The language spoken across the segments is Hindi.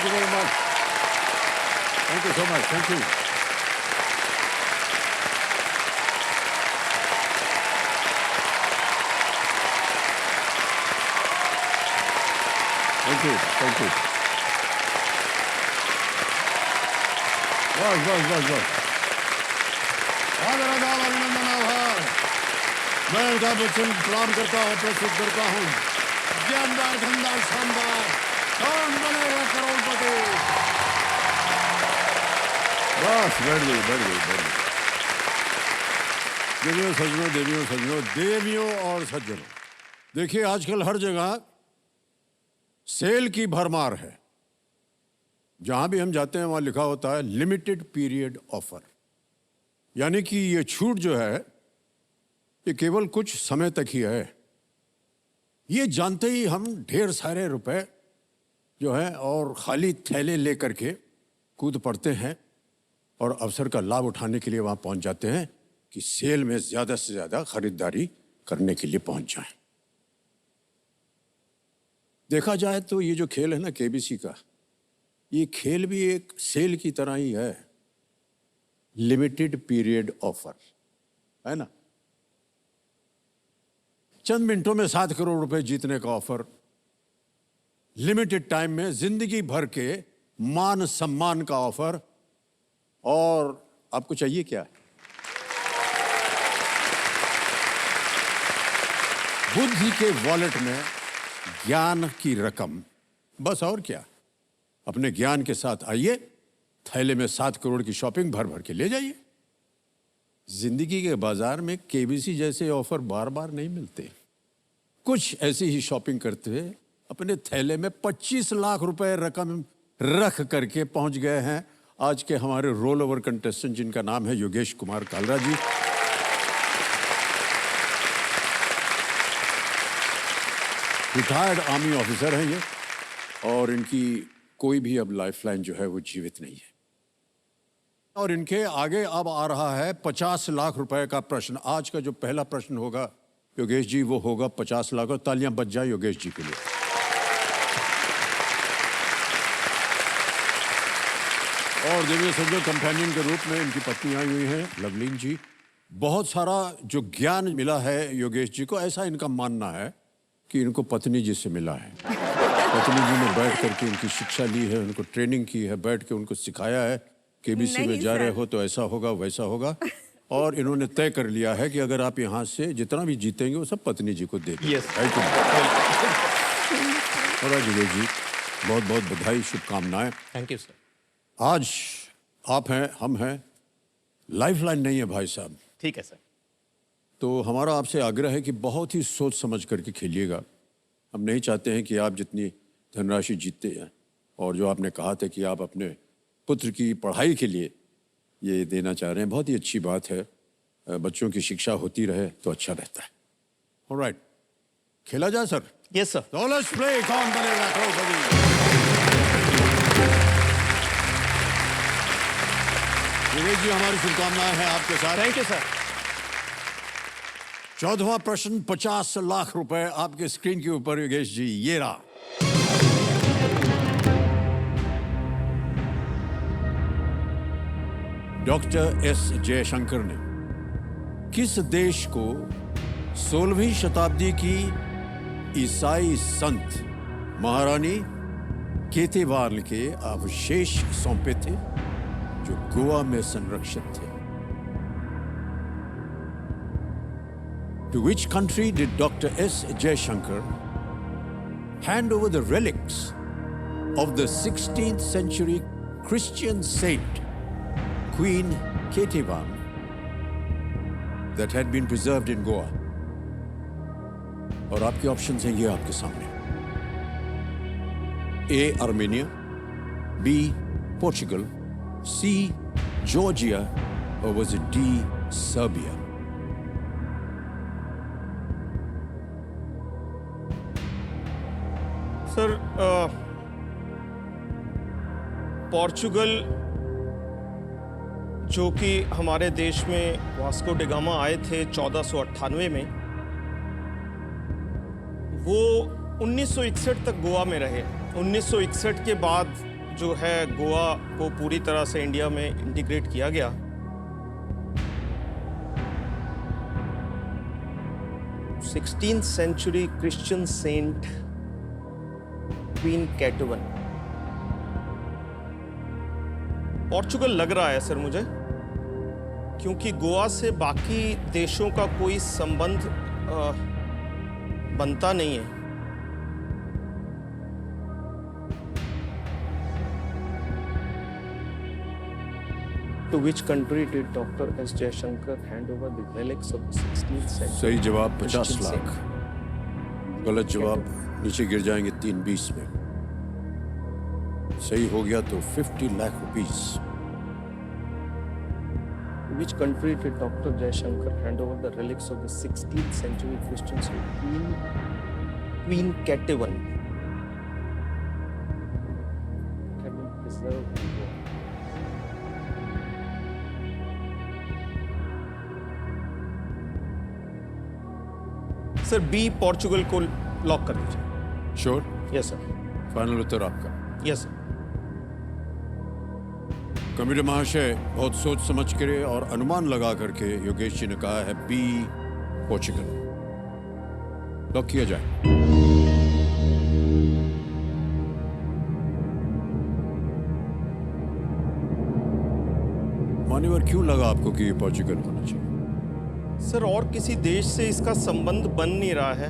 Thank you very much, thank you so much, thank you. Thank you, thank you. बस बस बस बस, आदर अभिनंदन आभार। मैं अमिताभ बच्चन प्रणाम करता हूँ, प्रस्तुत करता हूँ जानदार धनदार शानदार कौन बनेगा करोड़पति। बस बढ़ गई बढ़ गई बढ़ गई। देवियों सज्जनों, देवियों सज्जनों, देवियों और सज्जनों, देखिए आजकल हर जगह सेल की भरमार है। जहां भी हम जाते हैं वहां लिखा होता है लिमिटेड पीरियड ऑफर, यानी कि ये छूट जो है ये केवल कुछ समय तक ही है। ये जानते ही हम ढेर सारे रुपए जो है और खाली थैले लेकर के कूद पड़ते हैं और अवसर का लाभ उठाने के लिए वहां पहुंच जाते हैं कि सेल में ज्यादा से ज्यादा खरीदारी करने के लिए पहुंच जाएं। देखा जाए तो ये जो खेल है ना केबीसी का, ये खेल भी एक सेल की तरह ही है, लिमिटेड पीरियड ऑफर, है ना। चंद मिनटों में 7 करोड़ रुपए जीतने का ऑफर, लिमिटेड टाइम में जिंदगी भर के मान सम्मान का ऑफर, और आपको चाहिए क्या? बुद्धि के वॉलेट में ज्ञान की रकम, बस और क्या। अपने ज्ञान के साथ आइए, थैले में 7 करोड़ की शॉपिंग भर भर के ले जाइए। जिंदगी के बाजार में केबीसी जैसे ऑफर बार बार नहीं मिलते। कुछ ऐसी ही शॉपिंग करते हुए अपने थैले में 25 लाख रुपए रकम रख करके पहुंच गए हैं आज के हमारे रोल ओवर कंटेस्टेंट, जिनका नाम है योगेश कुमार कालरा जी। रिटायर्ड आर्मी ऑफिसर हैं ये, और इनकी कोई भी अब लाइफलाइन जो है वो जीवित नहीं है। और इनके आगे अब आ रहा है 50 लाख रुपए का प्रश्न। आज का जो पहला प्रश्न होगा योगेश जी, वो होगा 50 लाख, और तालियां बज जाए योगेश जी के लिए। और देवी सज्जन कंपेनियन के रूप में इनकी पत्नी आई हुई हैं लवलीन जी। बहुत सारा जो ज्ञान मिला है योगेश जी को, ऐसा इनका मानना है कि इनको पत्नी जी से मिला है। पत्नी जी ने बैठ करके इनकी शिक्षा ली है, उनको ट्रेनिंग की है, बैठ के उनको सिखाया है केबीसी में जा रहे हो तो ऐसा होगा वैसा होगा, और इन्होंने तय कर लिया है कि अगर आप यहाँ से जितना भी जीतेंगे वो सब पत्नी जी को दे देंगे। और योगेश जी बहुत बहुत बधाई, शुभकामनाएं। Thank you sir. आज आप हैं, हम हैं, लाइफलाइन नहीं है भाई साहब। ठीक है सर। तो हमारा आपसे आग्रह है कि बहुत ही सोच समझ करके खेलिएगा। हम नहीं चाहते हैं कि आप जितनी धनराशि जीतते हैं, और जो आपने कहा था कि आप अपने पुत्र की पढ़ाई के लिए ये देना चाह रहे हैं, बहुत ही अच्छी बात है। बच्चों की शिक्षा होती रहे तो अच्छा रहता है। ऑलराइट, खेला जाए सर? Yes sir. तो लेट्स प्ले कौन बनेगा करोड़पति। योगेश जी हमारी शुभकामनाएं हैं आपके साथ। Thank you sir. 14वां प्रश्न 50 लाख रुपए आपके स्क्रीन के ऊपर योगेश जी, ये रहा। डॉक्टर एस जयशंकर ने किस देश को 16वीं शताब्दी की ईसाई संत महारानी केतेवान के अवशेष सौंपे थे जो गोवा में संरक्षित थे? To which country did Dr. S. Jayashankar hand over the relics of the 16th century Christian saint Queen Ketevan that had been preserved in Goa? और आपके ऑप्शंस हैं ये आपके सामने। A. Armenia, B. Portugal, C. Georgia, or was it D. Serbia? Sir, Portugal, जो कि हमारे देश में वास्को डिगामा आए थे 1498 में, वो 1961 तक गोवा में रहे। 1961 के बाद जो है गोवा को पूरी तरह से इंडिया में इंटीग्रेट किया गया, sixteen century Christian saint queen Ketevan, Portugal लग रहा है सर मुझे, क्योंकि गोवा से बाकी देशों का कोई संबंध बनता नहीं है। To which country did Dr. S. Jaishankar hand over the relics of the 16th century? सही जवाब 50 Christian लाख, saint? गलत जवाब नीचे गिर जाएंगे 320 में। सही हो गया तो 50 lakh rupees. To which country did Dr. Jaishankar hand over the relics of the 16th century Christian saint Queen Ketevan? Have been preserved in Goa. Sir B Portugal को लॉक कर दीजिए। श्योर? Yes sir. फाइनल उत्तर आपका? Yes sir. कबीर महाशय बहुत सोच समझ कर और अनुमान लगा करके योगेश जी ने कहा है बी पोर्चुगल। लॉक किया जाए। मान्यवर क्यों लगा आपको कि ये पोर्चुगल होना चाहिए? सर और किसी देश से इसका संबंध बन नहीं रहा है,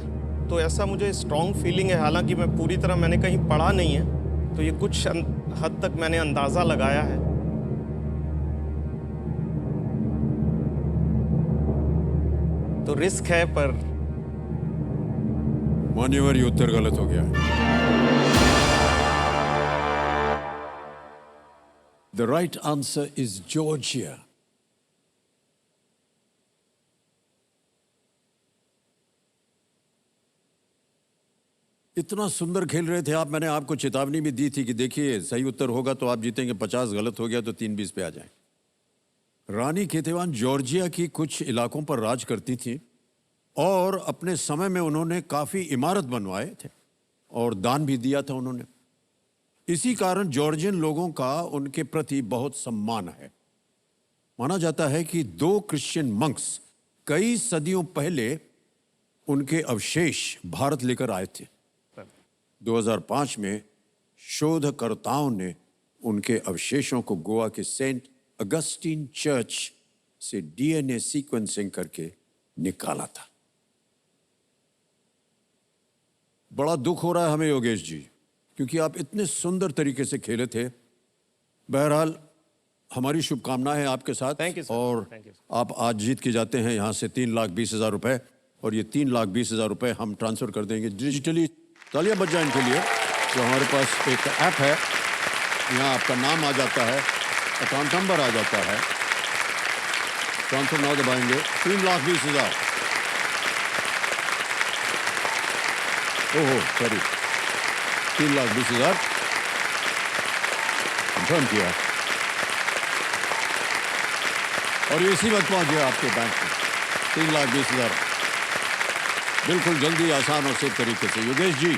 तो ऐसा मुझे स्ट्रॉन्ग फीलिंग है। हालांकि मैं पूरी तरह मैंने कहीं पढ़ा नहीं है, तो ये कुछ हद तक मैंने अंदाजा लगाया है। तो रिस्क है, पर मान्यवर ये उत्तर गलत हो गया है। The right answer is Georgia. इतना सुंदर खेल रहे थे आप, मैंने आपको चेतावनी भी दी थी कि देखिए सही उत्तर होगा तो आप जीतेंगे 50, गलत हो गया तो 320 पे आ जाए। रानी केतेवान जॉर्जिया की कुछ इलाकों पर राज करती थी और अपने समय में उन्होंने काफ़ी इमारत बनवाए थे और दान भी दिया था उन्होंने। इसी कारण जॉर्जियन लोगों का उनके प्रति बहुत सम्मान है। माना जाता है कि 2 क्रिश्चियन मंक्स कई सदियों पहले उनके अवशेष भारत लेकर आए थे। 2005 में शोधकर्ताओं ने उनके अवशेषों को गोवा के सेंट अगस्टीन चर्च से डीएनए सीक्वेंसिंग करके निकाला था। बड़ा दुख हो रहा है हमें योगेश जी, क्योंकि आप इतने सुंदर तरीके से खेले थे। बहरहाल हमारी शुभकामनाएं हैं आपके साथ। Thank you, sir. और Thank you, आप आज जीत के जाते हैं यहाँ से 3,20,000 रुपए, और ये 3,20,000 रुपए हम ट्रांसफर कर देंगे डिजिटली। तालियां बज जाएं इनके लिए। जो हमारे पास एक ऐप है, यहाँ आपका नाम आ जाता है, अकाउंट नंबर आ जाता है, ट्रांसफर नाउ दबाएंगे। 3,20,000। ओहो सॉरी, 3,20,000 कंफर्म किया और ये इसी वक्त पहुंच गया आपके बैंक में। 3,20,000 बिल्कुल जल्दी, आसान और सही तरीके से। योगेश जी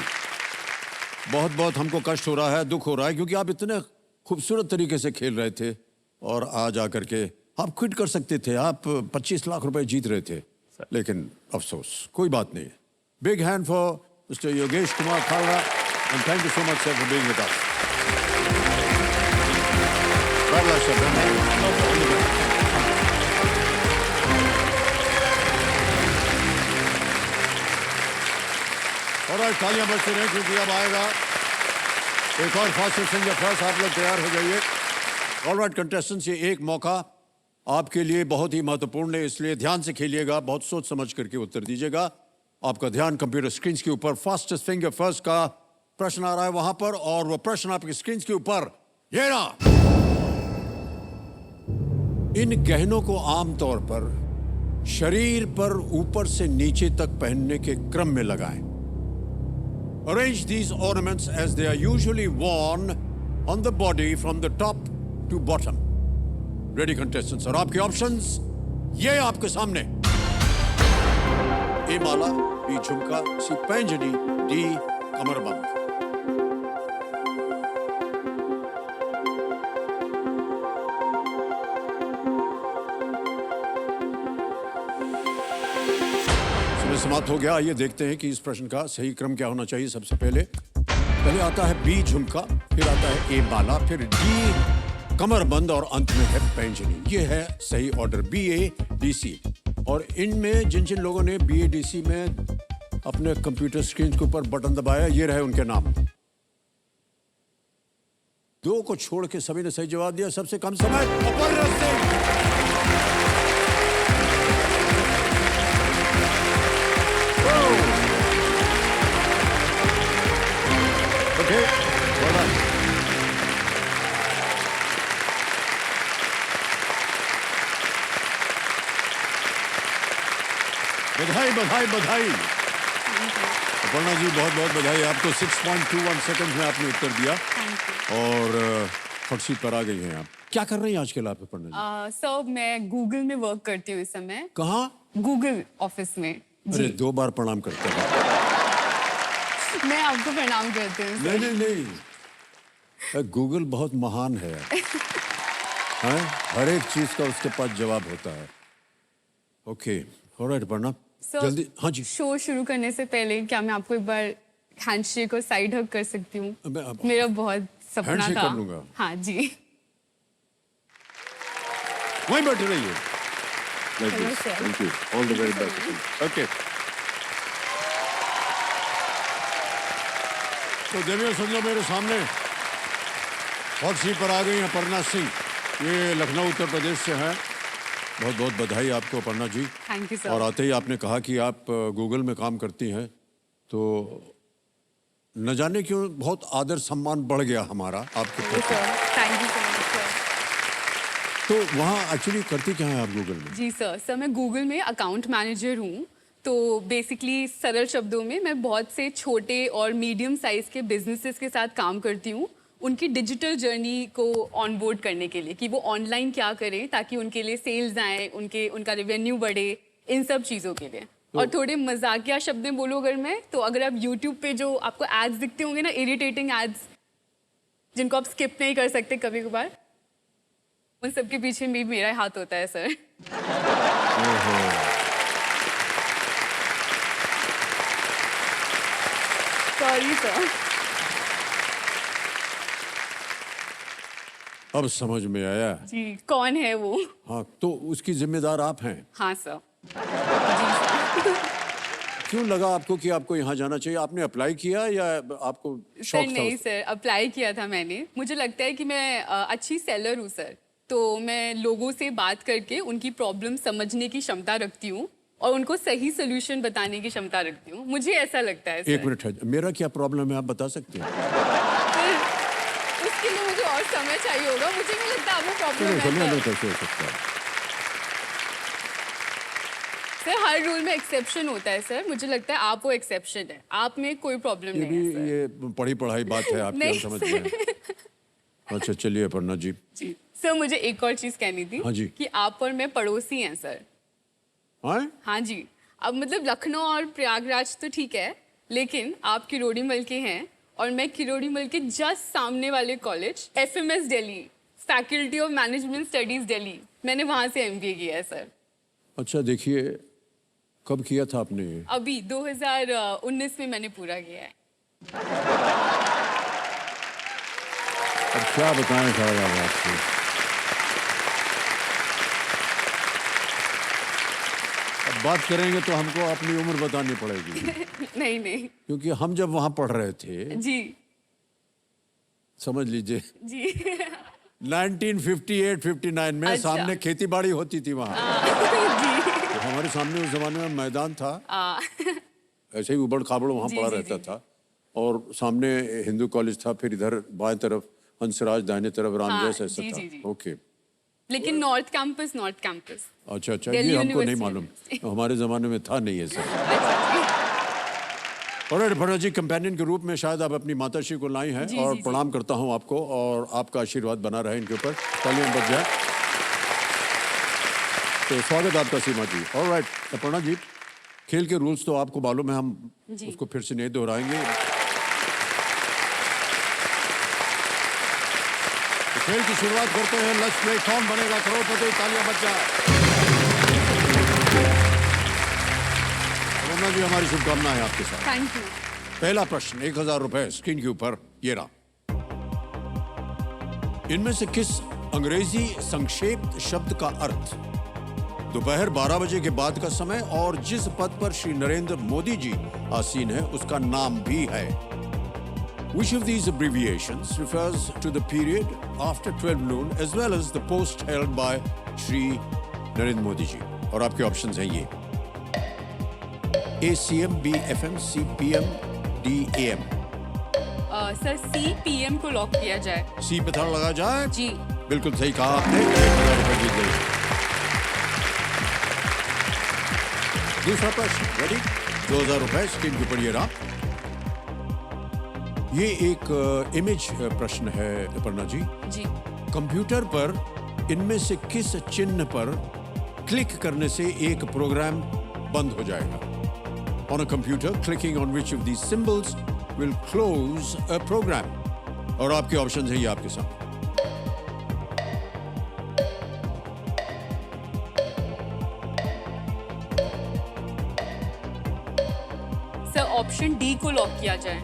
बहुत बहुत हमको कष्ट हो रहा है, दुख हो रहा है, क्योंकि आप इतने खूबसूरत तरीके से खेल रहे थे और आज आकर के आप क्विट कर सकते थे। आप 25 लाख रुपए जीत रहे थे, लेकिन अफसोस, कोई बात नहीं। Big hand for mister Yogesh Kumar Khalra and thank you so much sir for being with us. और आज तालियां बजते रहे, क्योंकि अब आएगा एक और फास्ट सिंगर फर्स्ट। आप लोग तैयार हो जाइए। ऑलराइट कंटेस्टेंट्स, ये एक मौका आपके लिए बहुत ही महत्वपूर्ण है, इसलिए ध्यान से खेलिएगा, बहुत सोच समझ करके उत्तर दीजिएगा। आपका ध्यान कंप्यूटर स्क्रीन के ऊपर फास्टेस्ट फिंगर फर्स्ट का प्रश्न आ रहा है वहां पर, और वो प्रश्न आपकी स्क्रीन के ऊपर ये रहा। इन गहनों को आमतौर पर शरीर पर ऊपर से नीचे तक पहनने के क्रम में लगाएं। Arrange these ornaments as they are usually worn on the body from the top to bottom. Ready contestants? और आपके ऑप्शंस ये आपके सामने। ए माला, बी झुमका, सी पैंजनी, डी कमरबंद। समय समाप्त हो गया। आइए देखते हैं कि इस प्रश्न का सही क्रम क्या होना चाहिए। सबसे पहले आता है बी झुमका, फिर आता है ए माला, फिर डी कमरबंद और अंत में है पैंजनी। ये है सही order, B A D C. और इनमें जिन जिन लोगों ने बी ए डी सी में अपने कंप्यूटर स्क्रीन के ऊपर बटन दबाया, ये रहे उनके नाम। दो को छोड़ के सभी ने सही जवाब दिया। सबसे कम समय Aparna Singh. Okay, well done. बधाई बधाई बधाई। अपर्णा जी बहुत बहुत बधाई आपको। 6.21 सेकंड में आपने उत्तर दिया और फट सीट पर आ गई हैं आप। क्या कर रही हैं आजकल आप अपर्णा जी? सर मैं गूगल में वर्क करती हूँ इस समय। कहाँ? गूगल ऑफिस में। अरे 2 बार प्रणाम करते हैं। मैं आपको प्रणाम करती हूँ। नहीं नहीं नहीं, गूगल बहुत महान है। हैं? हर एक चीज का उसके पास जवाब होता है। ओके, ऑलराइट अपर्णा, जल्दी। हाँ जी। शो शुरू करने से पहले क्या मैं आपको एक बार हैंडशेक और साइड हग कर सकती हूँ? मेरा बहुत सपना हैंडशेक था। कर लूंगा। हाँ जी। वहीं बैठे रहिए। Hello, sir. Thank you, all the very best. Okay, तो देवियों समझो मेरे सामने हॉट सीट पर आ गई हैं अपर्णा सिंह। ये लखनऊ उत्तर प्रदेश से हैं। बहुत बहुत बधाई आपको Aparna ji. Thank you sir. और आते ही आपने कहा कि आप गूगल में काम करती हैं, तो न जाने क्यों बहुत आदर सम्मान बढ़ गया हमारा आपके प्रति। Thank you so much sir. तो वहाँ एक्चुअली करती क्या है आप गूगल में? जी सर मैं गूगल में अकाउंट मैनेजर हूँ। तो बेसिकली सरल शब्दों में मैं बहुत से छोटे और मीडियम साइज के बिजनेसेस के साथ काम करती हूँ, उनकी डिजिटल जर्नी को ऑनबोर्ड करने के लिए कि वो ऑनलाइन क्या करें ताकि उनके लिए सेल्स आए, उनका रेवेन्यू बढ़े, इन सब चीज़ों के लिए। और थोड़े मजाकिया शब्द में बोलो अगर मैं, तो अगर आप यूट्यूब पे जो आपको एड्स दिखते होंगे ना, इरिटेटिंग एड्स जिनको आप स्किप नहीं कर सकते कभी कभार, उन सब के पीछे भी मेरा हाथ होता है सर। Sorry sir. अब समझ में आया। जी, कौन है वो? हाँ, तो उसकी जिम्मेदार आप हैं। हाँ सर। जी सर। क्यों लगा आपको कि आपको यहाँ जाना चाहिए? आपने अप्लाई किया या आपको शौक सर था? नहीं सर, अप्लाई किया था मैंने। मुझे लगता है कि मैं अच्छी सेलर हूँ सर, तो मैं लोगों से बात करके उनकी प्रॉब्लम समझने की क्षमता रखती हूँ और उनको सही सोल्यूशन बताने की क्षमता रखती हूँ। मुझे ऐसा लगता है सर। एक मिनट है, मेरा क्या प्रॉब्लम है आप बता सकते हैं? सर, उसके लिए मुझे और समय चाहिए होगा। मुझे नहीं लगता आपको प्रॉब्लम है नहीं सर। कैसे हो सकता है? सर हर रूल में एक्सेप्शन होता है सर। मुझे लगता है आप वो एक्सेप्शन है, आप में कोई प्रॉब्लम ये नहीं है सर। भी ये पढ़ी पढ़ाई बात है आपकी, नहीं हम समझ गए। अच्छा चलिए अपर्णा जी। जी सर, मुझे एक और चीज कहनी थी। हाँ जी। कि आप और मैं पड़ोसी हैं सर। हाँ? हाँ जी। अब मतलब लखनऊ और प्रयागराज तो ठीक है, लेकिन आप किरोड़ीमल के हैं और मैं किरोड़ीमल के जस्ट सामने वाले college FMS Delhi, faculty of management studies Delhi, मैंने वहाँ से MBA किया है सर। अच्छा देखिए, कब किया था आपने ये? अभी 2019 में मैंने पूरा किया है। अब क्या बताएं साहब आप आपसे? अब बात करेंगे तो हमको अपनी उम्र बतानी पड़ेगी। नहीं नहीं। क्योंकि हम जब वहाँ पढ़ रहे थे, जी समझ लीजिए जी। 1958-59 में अच्छा। सामने खेती बाड़ी होती थी वहाँ। जी। तो हमारे सामने उस जमाने में मैदान था, ऐसे ही उबड़ खाबड़ वहाँ जी, पड़ा जी, रहता जी। था। और सामने हिंदू कॉलेज था, फिर इधर बाएं तरफ हंसराज, दाहिने तरफ रामजस, ऐसा जी, था। जी, जी। ओके, लेकिन नॉर्थ कैंपस अच्छा अच्छा, दिल्ली ये हमको नहीं यूनिवर्सिटी मालूम, हमारे जमाने में था नहीं ऐसा। अच्छा और भरत जी, कंपेनियन के रूप में शायद आप अपनी माताश्री को लाई हैं, जी, और जी, जी। प्रणाम करता हूं आपको, और आपका आशीर्वाद बना रहे इनके ऊपर, तालियां बज जाए। तो स्वागत आपका सीमा जी। ऑलराइट अपर्णा जी, खेल के रूल्स तो आपको मालूम है, हम जी। उसको फिर से नहीं दोहराएंगे। तो खेल की शुरुआत करते हैं। लेट्स प्ले, कौन बनेगा करोड़पति, तालियां बज जाए। अपर्णा जी, हमारी शुभकामनाएं आपके साथ। Thank you. पहला प्रश्न 1000 रुपए स्क्रीन के ऊपर ये रहा। इनमें से किस अंग्रेजी संक्षेप शब्द का अर्थ दोपहर 12 बजे के बाद का समय और जिस पद पर श्री नरेंद्र मोदी जी आसीन है उसका नाम भी है? Which of these abbreviations refers to the period after 12 noon as well as the post held by Shri Narendra Modi ji? और आपके ऑप्शंस हैं ये ACM, BFM, CPM, DAM। Sir CPM को लॉक किया जाए। सी पे थोड़ा लगा जाए। जी। बिल्कुल सही कहा आपने। 1000 रुपए जीत गए। दूसरा प्रश्न रेडी? 2000 रुपए स्क्रीन के ऊपर ये रहा। ये एक इमेज प्रश्न है अपर्णा जी। जी। कंप्यूटर पर इनमें से किस चिन्ह पर क्लिक करने से एक प्रोग्राम बंद हो जाएगा? On a computer, clicking on which of these symbols will close a program? और आपके ऑप्शंस हैं ये आपके साथ। सर ऑप्शन डी को लॉक किया जाए।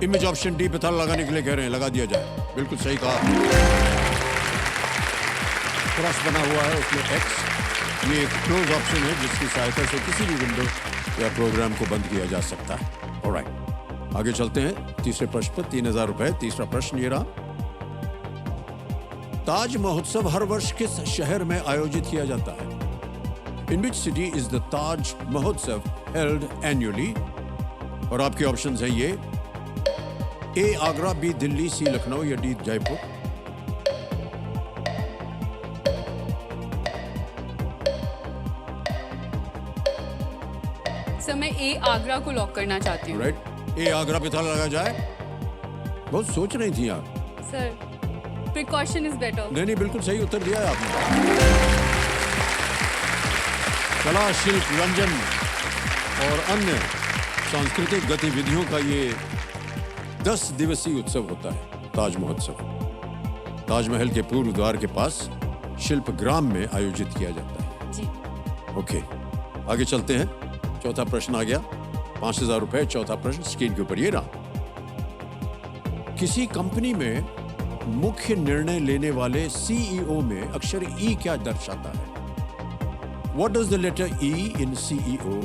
इमेज ऑप्शन डी पे ताला लगाने के लिए कह रहे हैं, लगा दिया जाए। बिल्कुल सही कहा। क्रॉस बना हुआ है उसमें एक्स। ये एक क्लोज ऑप्शन है जिसकी सहायता से किसी भी विंडो या प्रोग्राम को बंद किया जा सकता है। ऑलराइट, आगे चलते हैं तीसरे प्रश्न पर। 3000 रुपए। तीसरा प्रश्न ये रहा। ताज महोत्सव हर वर्ष किस शहर में आयोजित किया जाता है? इन विच सिटी इज द ताज महोत्सव हेल्ड एनुअली? और आपके ऑप्शंस हैं ये ए आगरा, बी दिल्ली, सी लखनऊ या डी जयपुर? सर मैं ए आगरा को लॉक करना चाहती हूँ। राइट, ए आगरा पे ताला लगा जाए। बहुत सोच रही थी आप। Sir precaution is better. नहीं, बिल्कुल सही उत्तर दिया है आपने। कला, शिल्प, व्यंजन और अन्य सांस्कृतिक गतिविधियों का ये 10 दिवसीय उत्सव होता है ताज महोत्सव। ताजमहल के पूर्व द्वार के पास शिल्प ग्राम में आयोजित किया जाता है। जी। ओके, आगे चलते हैं। चौथा प्रश्न आ गया। 5000 रुपए। चौथा प्रश्न स्क्रीन के ऊपर ये रहा। किसी कंपनी में मुख्य निर्णय लेने वाले सीईओ में अक्षर ई क्या दर्शाता है? What does the letter E in CEO,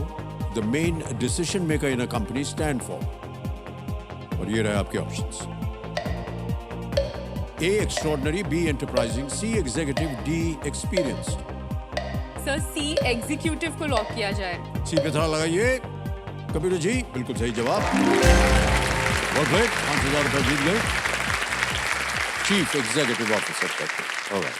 the main decision maker in a company, stand for? और ये रहे आपके options. A extraordinary, B enterprising, C executive, D experienced। Sir C executive को लॉक किया जाए। सी पे थोड़ा लगाइए। कबीर जी, बिल्कुल सही जवाब। बहुत गुड, 5000 रुपए जीत गए। Chief executive officer. ऑलराइट,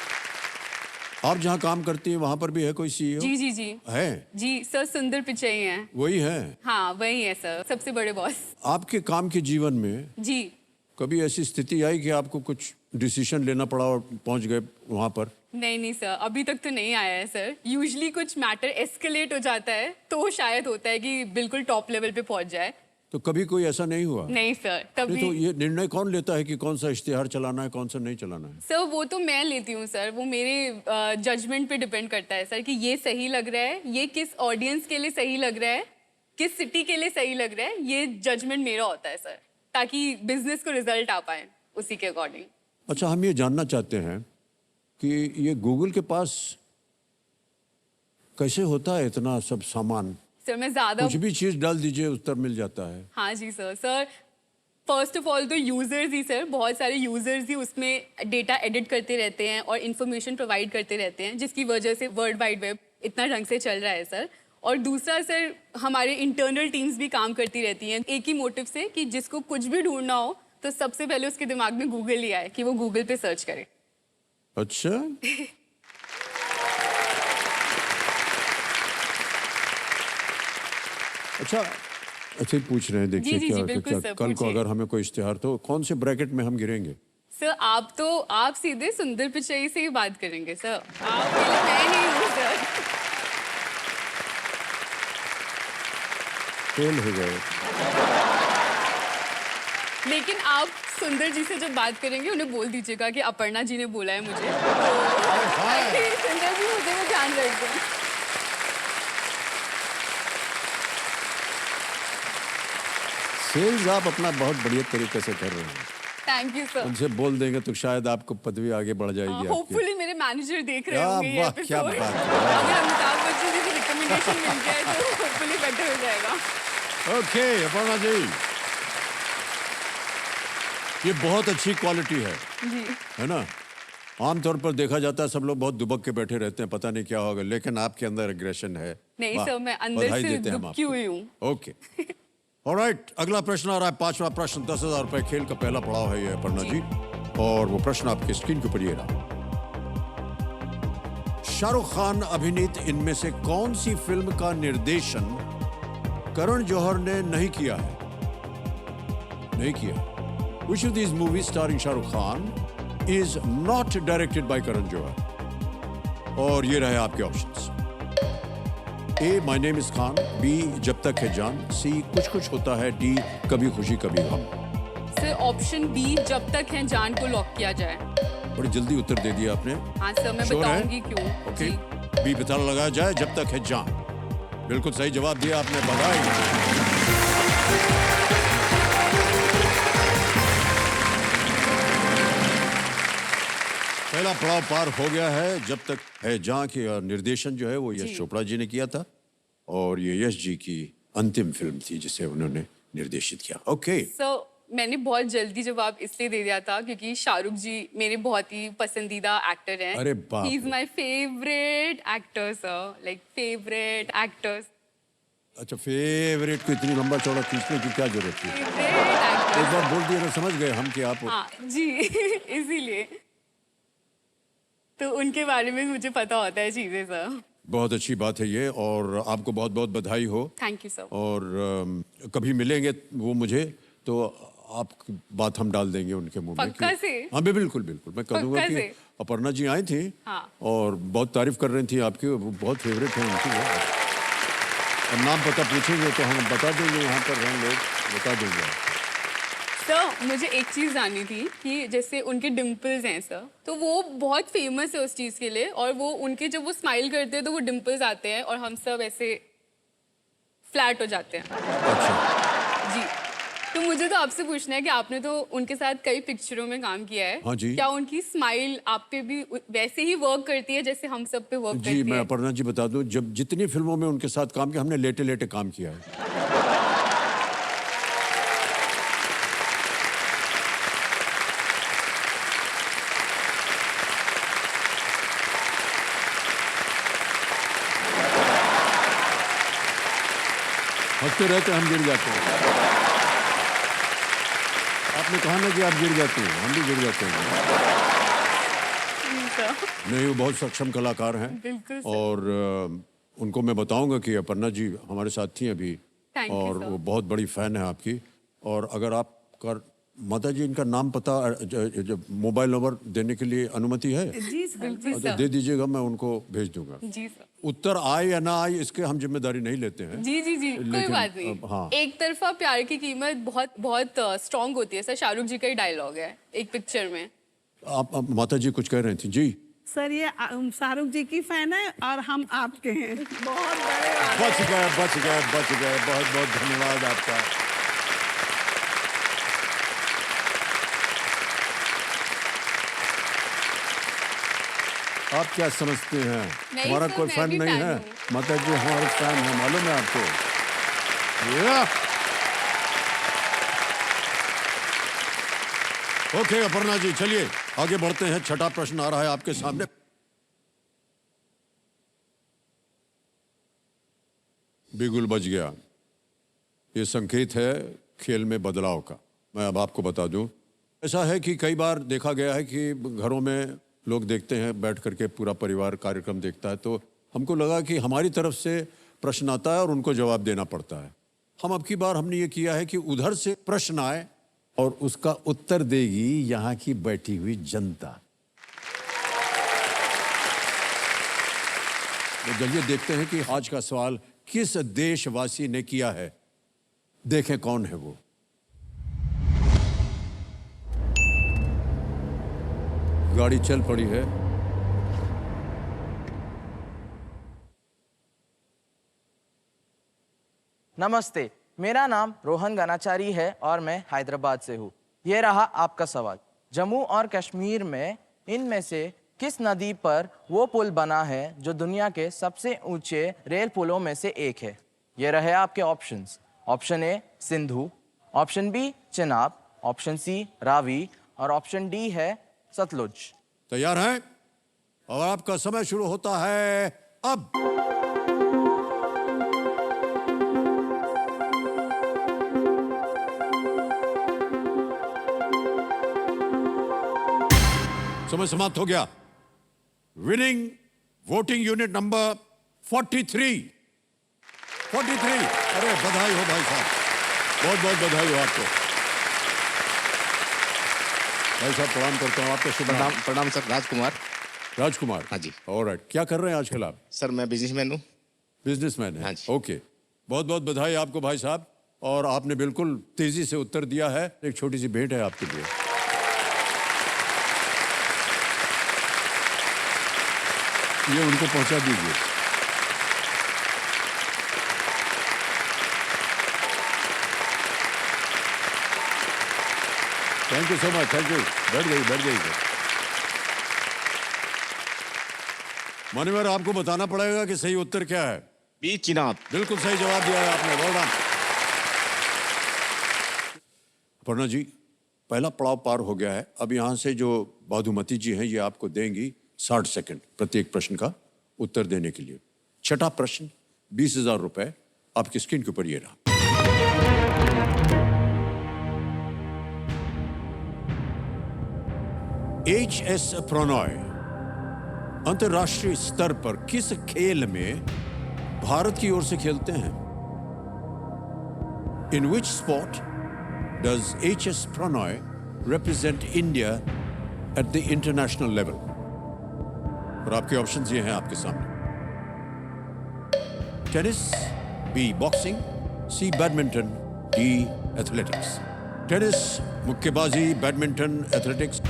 आप जहाँ काम करती हैं वहां पर भी है कोई सीईओ? जी जी जी है। जी सर सुंदर पिचई हैं। वही है? हाँ वही है सर, सबसे बड़े बॉस। आपके काम के जीवन में जी। कभी ऐसी स्थिति आई कि आपको कुछ डिसीजन लेना पड़ा और पहुंच गए वहां पर? नहीं सर, अभी तक तो नहीं आया है सर। यूजुअली कुछ मैटर एस्केलेट हो जाता है तो शायद होता है कि बिल्कुल टॉप लेवल पे पहुंच जाए। तो कभी कोई ऐसा नहीं हुआ? नहीं सर, कभी। नहीं, तो ये निर्णय कौन लेता है कि कौन सा इश्तिहार चलाना है, कौन सा नहीं चलाना है? सर वो तो मैं लेती हूँ सर, वो मेरे जजमेंट पे डिपेंड करता है सर कि ये सही लग रहा है, ये किस ऑडियंस के लिए सही लग रहा है, किस सिटी के लिए सही लग रहा है, ये जजमेंट मेरा होता है सर, ताकि बिजनेस को रिजल्ट आ पाए उसी के अकॉर्डिंग। अच्छा, हम ये जानना चाहते हैं कि ये गूगल के पास कैसे होता है इतना सब सामान? सर मैं ज्यादा कुछ भी चीज डाल दीजिए उत्तर मिल जाता है। हाँ जी sir. Sir first of all तो यूजर्स ही सर, बहुत सारे यूजर्स ही उसमें डेटा एडिट करते रहते हैं और इन्फॉर्मेशन प्रोवाइड करते रहते हैं, जिसकी वजह से वर्ल्ड वाइड वेब इतना ढंग से चल रहा है सर। और दूसरा सर, हमारे इंटरनल टीम्स भी काम करती रहती हैं एक ही मोटिव से कि जिसको कुछ भी ढूंढना हो तो सबसे पहले उसके दिमाग में गूगल ही आए कि वो गूगल पे सर्च करे। अच्छा अच्छा ही पूछ रहे हैं। देखिए जी, क्या, बिल्कुल क्या सर, कल को पूछिए। अगर हमें कोई इश्तिहार तो कौन से ब्रैकेट में हम गिरेंगे? सर आप सीधे सुंदर पिचई से ही बात करेंगे सर, आपके लिए मैं नहीं हूँ सर। फेल हो गए। लेकिन आप सुंदर जी से जब बात करेंगे उन्हें बोल दीजिएगा कि अपर्णा जी ने बोला है मुझे, तो सुंदर जी मुझे वो ध्यान रख दें। सेल्स आप अपना बहुत बढ़िया तरीके से कर रहे हैं। Thank you sir. उनसे बोल देंगे तो शायद आपको पदवी आगे बढ़ जाएगी आपकी। होपफुली मेरे मैनेजर देख रहे क्या होंगे ये बात- क्या एपिसोड। बात है। अगर अमिताभ बच्चन जी की रिकमेंडेशन मिल जाए तो होपफुली बेटर हो जाएगा। ओके अपर्णा जी, ये बहुत अच्छी क्वालिटी है जी है ना। आमतौर पर देखा जाता है सब लोग बहुत दुबक के बैठे रहते हैं, पता नहीं क्या होगा, लेकिन आपके अंदर एग्रेशन है। नहीं वाह, सर, मैं अंदर बधाई से देते हैं हम दुबकी आपको। हुई हूँ। ओके ऑलराइट, अगला प्रश्न आ रहा है, पांचवा प्रश्न। 10,000 रुपए खेल का पहला पड़ाव है ये अपर्णा जी, और वो प्रश्न आपके स्क्रीन के ऊपर ये रहा। शाहरुख खान अभिनीत इनमें से कौन सी फिल्म का निर्देशन करण जौहर ने नहीं किया है? नहीं किया। Which of these movies starring Shahrukh Khan is not directed by Karan Johar? और ये रहे आपके options. A. My name is Khan. B. जब तक है जान. C. कुछ कुछ होता है. D. कभी खुशी कभी गम। सर ऑप्शन बी जब तक है जान को लॉक किया जाए। बड़ी जल्दी उत्तर दे दिया आपने। हाँ सर, मैं Sure है? बताऊंगी क्यों। ओके जी। बी पता लगाया जाए, जब तक है जान। बिल्कुल सही जवाब दिया आपने, बधाई। पहला पड़ाव पार हो गया है। जब तक है जहाँ की निर्देशन जो है वो यश जी। चोपड़ा जी ने किया था, और ये यश जी की अंतिम फिल्म थी जिसे उन्होंने निर्देशित किया। ओके सर मैंने बहुत जल्दी जवाब इसलिए दे दिया था क्योंकि शाहरुख जी मेरे बहुत ही पसंदीदा एक्टर हैं। अरे बाप ही इज रे। My favourite actor sir, like favourite actors. अच्छा, फेवरेट को इतनी लंबा चौड़ा खींचने की क्या जरूरत थी? फेवरेट एक एक्टर। बार बोल दिया तो समझ गए हम कि आप। हाँ जी इसीलिए तो उनके बारे में मुझे पता होता है चीजें सर। बहुत अच्छी बात है ये, और आपको बहुत बहुत बधाई हो। Thank you sir. और कभी मिलेंगे वो मुझे तो आपकी बात हम डाल देंगे उनके मुंह में पक्का कि- से? हाँ बिल्कुल बिल्कुल, मैं कह दूंगा पक्का कि से? अपर्णा जी आई थी हाँ। और बहुत तारीफ कर रही थी आपकी, वो बहुत फेवरेट है उनकी वो। और नाम पता पूछेंगे तो हम बता देंगे, यहाँ पर हम लोग बता देंगे। सर मुझे एक चीज़ जाननी थी कि जैसे उनके डिम्पल्स हैं सर, तो वो बहुत फेमस है उस चीज़ के लिए, और वो उनके जब वो स्माइल करते हैं तो वो डिम्पल्स आते हैं और हम सब ऐसे फ्लैट हो जाते हैं। अच्छा, जी, तो मुझे तो आपसे पूछना है कि आपने तो उनके साथ कई पिक्चरों में काम किया है। हाँ जी। क्या उनकी स्माइल आप पे भी वैसे ही वर्क करती है जैसे हम सब पे वर्क जी करती मैं है? अपर्णा जी बता दूं, जब जितनी फिल्मों में उनके साथ काम किया, हमने लेटे लेटे काम किया है। हंसते रहते हम गिर जाते हैं। आपने कहा ना कि आप गिर जाते हैं, हम भी गिर जाते हैं। जी, सर। नहीं, वो बहुत सक्षम कलाकार हैं। बिल्कुल सर। और उनको मैं बताऊंगा कि अपर्णा जी हमारे साथ थी अभी, Thank you, और sir. वो बहुत बड़ी फैन है आपकी। और अगर आपका माता जी इनका नाम पता मोबाइल नंबर देने के लिए अनुमति है जी सर, बिल्कुल तो सर। दे दीजिएगा, मैं उनको भेज दूंगा। जी सर। उत्तर आए या ना आए इसके हम जिम्मेदारी नहीं लेते हैं। जी जी जी, कोई लेकिन बात नहीं। हाँ। एक तरफा प्यार की कीमत बहुत बहुत स्ट्रांग होती है सर। शाहरुख जी का ही डायलॉग है एक पिक्चर में। आप माता जी कुछ कह रही थी जी? सर ये शाहरुख जी की फैन है और हम आपके हैं। बहुत बड़े बात है। बच गए बच गए बच गए, बहुत बहुत धन्यवाद आपका। आप क्या समझते हैं, नहीं हमारा सर, कोई मैं फैन भी नहीं फैन है? हूँ। माता जी हमारे फैन है, मालूम है आपको? ओके अपर्णा जी, चलिए आगे बढ़ते हैं। छठा प्रश्न आ रहा है आपके सामने। बिगुल बज गया, ये संकेत है खेल में बदलाव का। मैं अब आपको बता दूं, ऐसा है कि कई बार देखा गया है कि घरों में लोग देखते हैं, बैठ करके पूरा परिवार कार्यक्रम देखता है, तो हमको लगा कि हमारी तरफ से प्रश्न आता है और उनको जवाब देना पड़ता है। हम अब की बार हमने ये किया है कि उधर से प्रश्न आए और उसका उत्तर देगी यहाँ की बैठी हुई जनता। तो चलिए देखते हैं कि आज का सवाल किस देशवासी ने किया है। देखें कौन है वो। गाड़ी चल पड़ी है। नमस्ते, मेरा नाम रोहन गनाचारी है और मैं हैदराबाद से हूँ। ये रहा आपका सवाल। जम्मू और कश्मीर में इनमें से किस नदी पर वो पुल बना है जो दुनिया के सबसे ऊंचे रेल पुलों में से एक है? ये रहे आपके options. Option A Sindhu, option B Chenab, option C Ravi और ऑप्शन डी है सतलुज। तैयार हैं? और आपका समय शुरू होता है अब। समय समाप्त हो गया। Winning voting unit number 43। अरे बधाई हो भाई साहब, बहुत बहुत बधाई हो आपको। भाई साहब प्रणाम करता हूँ। आपका शुभ नाम? प्रणाम सर, राजकुमार। राजकुमार। हाँ जी। ऑलराइट, क्या कर रहे हैं आजकल आप? सर मैं बिजनेसमैन हूँ। बिजनेसमैन है? हाँ जी। ओके, बहुत बहुत बधाई आपको भाई साहब। और आपने बिल्कुल तेजी से उत्तर दिया है। एक छोटी सी भेंट है आपके लिए। ये उनको पहुंचा दीजिए। Thank you so much, thank you. बैठ गई। मान्यवर, आपको बताना पड़ेगा कि सही उत्तर क्या है। बी चिनाब। बिल्कुल सही जवाब दिया है आपने, वेल डन। अपर्णा जी, पहला पड़ाव पार हो गया है। अब यहाँ से जो बाधुमती जी हैं, ये आपको देंगी 60 सेकंड प्रत्येक प्रश्न का उत्तर देने के लिए। छठा प्रश्न, 20,000 रुपए आपकी स्क्रीन के ऊपर ये रहा। HS प्रणॉय अंतर्राष्ट्रीय स्तर पर किस खेल में भारत की ओर से खेलते हैं? In which sport does HS Prannoy represent India at the international level? और आपके ऑप्शंस ये हैं आपके सामने। टेनिस, बी बॉक्सिंग, सी बैडमिंटन, डी एथलेटिक्स। टेनिस, मुक्केबाजी, बैडमिंटन, एथलेटिक्स।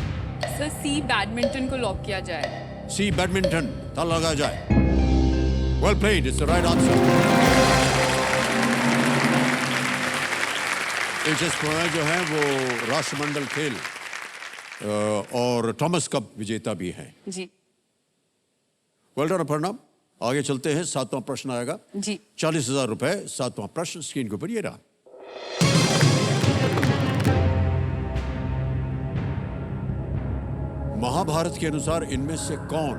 सर सी बैडमिंटन को लॉक किया जाए। सी बैडमिंटन, ताला लगाया जाए। Well played, it's the right answer. HS Prannoy जो है वो राष्ट्रमंडल खेल और थॉमस कप विजेता भी हैं। जी वेल डन अपर्णा। आगे चलते हैं, 7वां प्रश्न आएगा। जी 40,000 रुपए। 7वां प्रश्न स्क्रीन के ऊपर ये रहा। महाभारत के अनुसार इनमें से कौन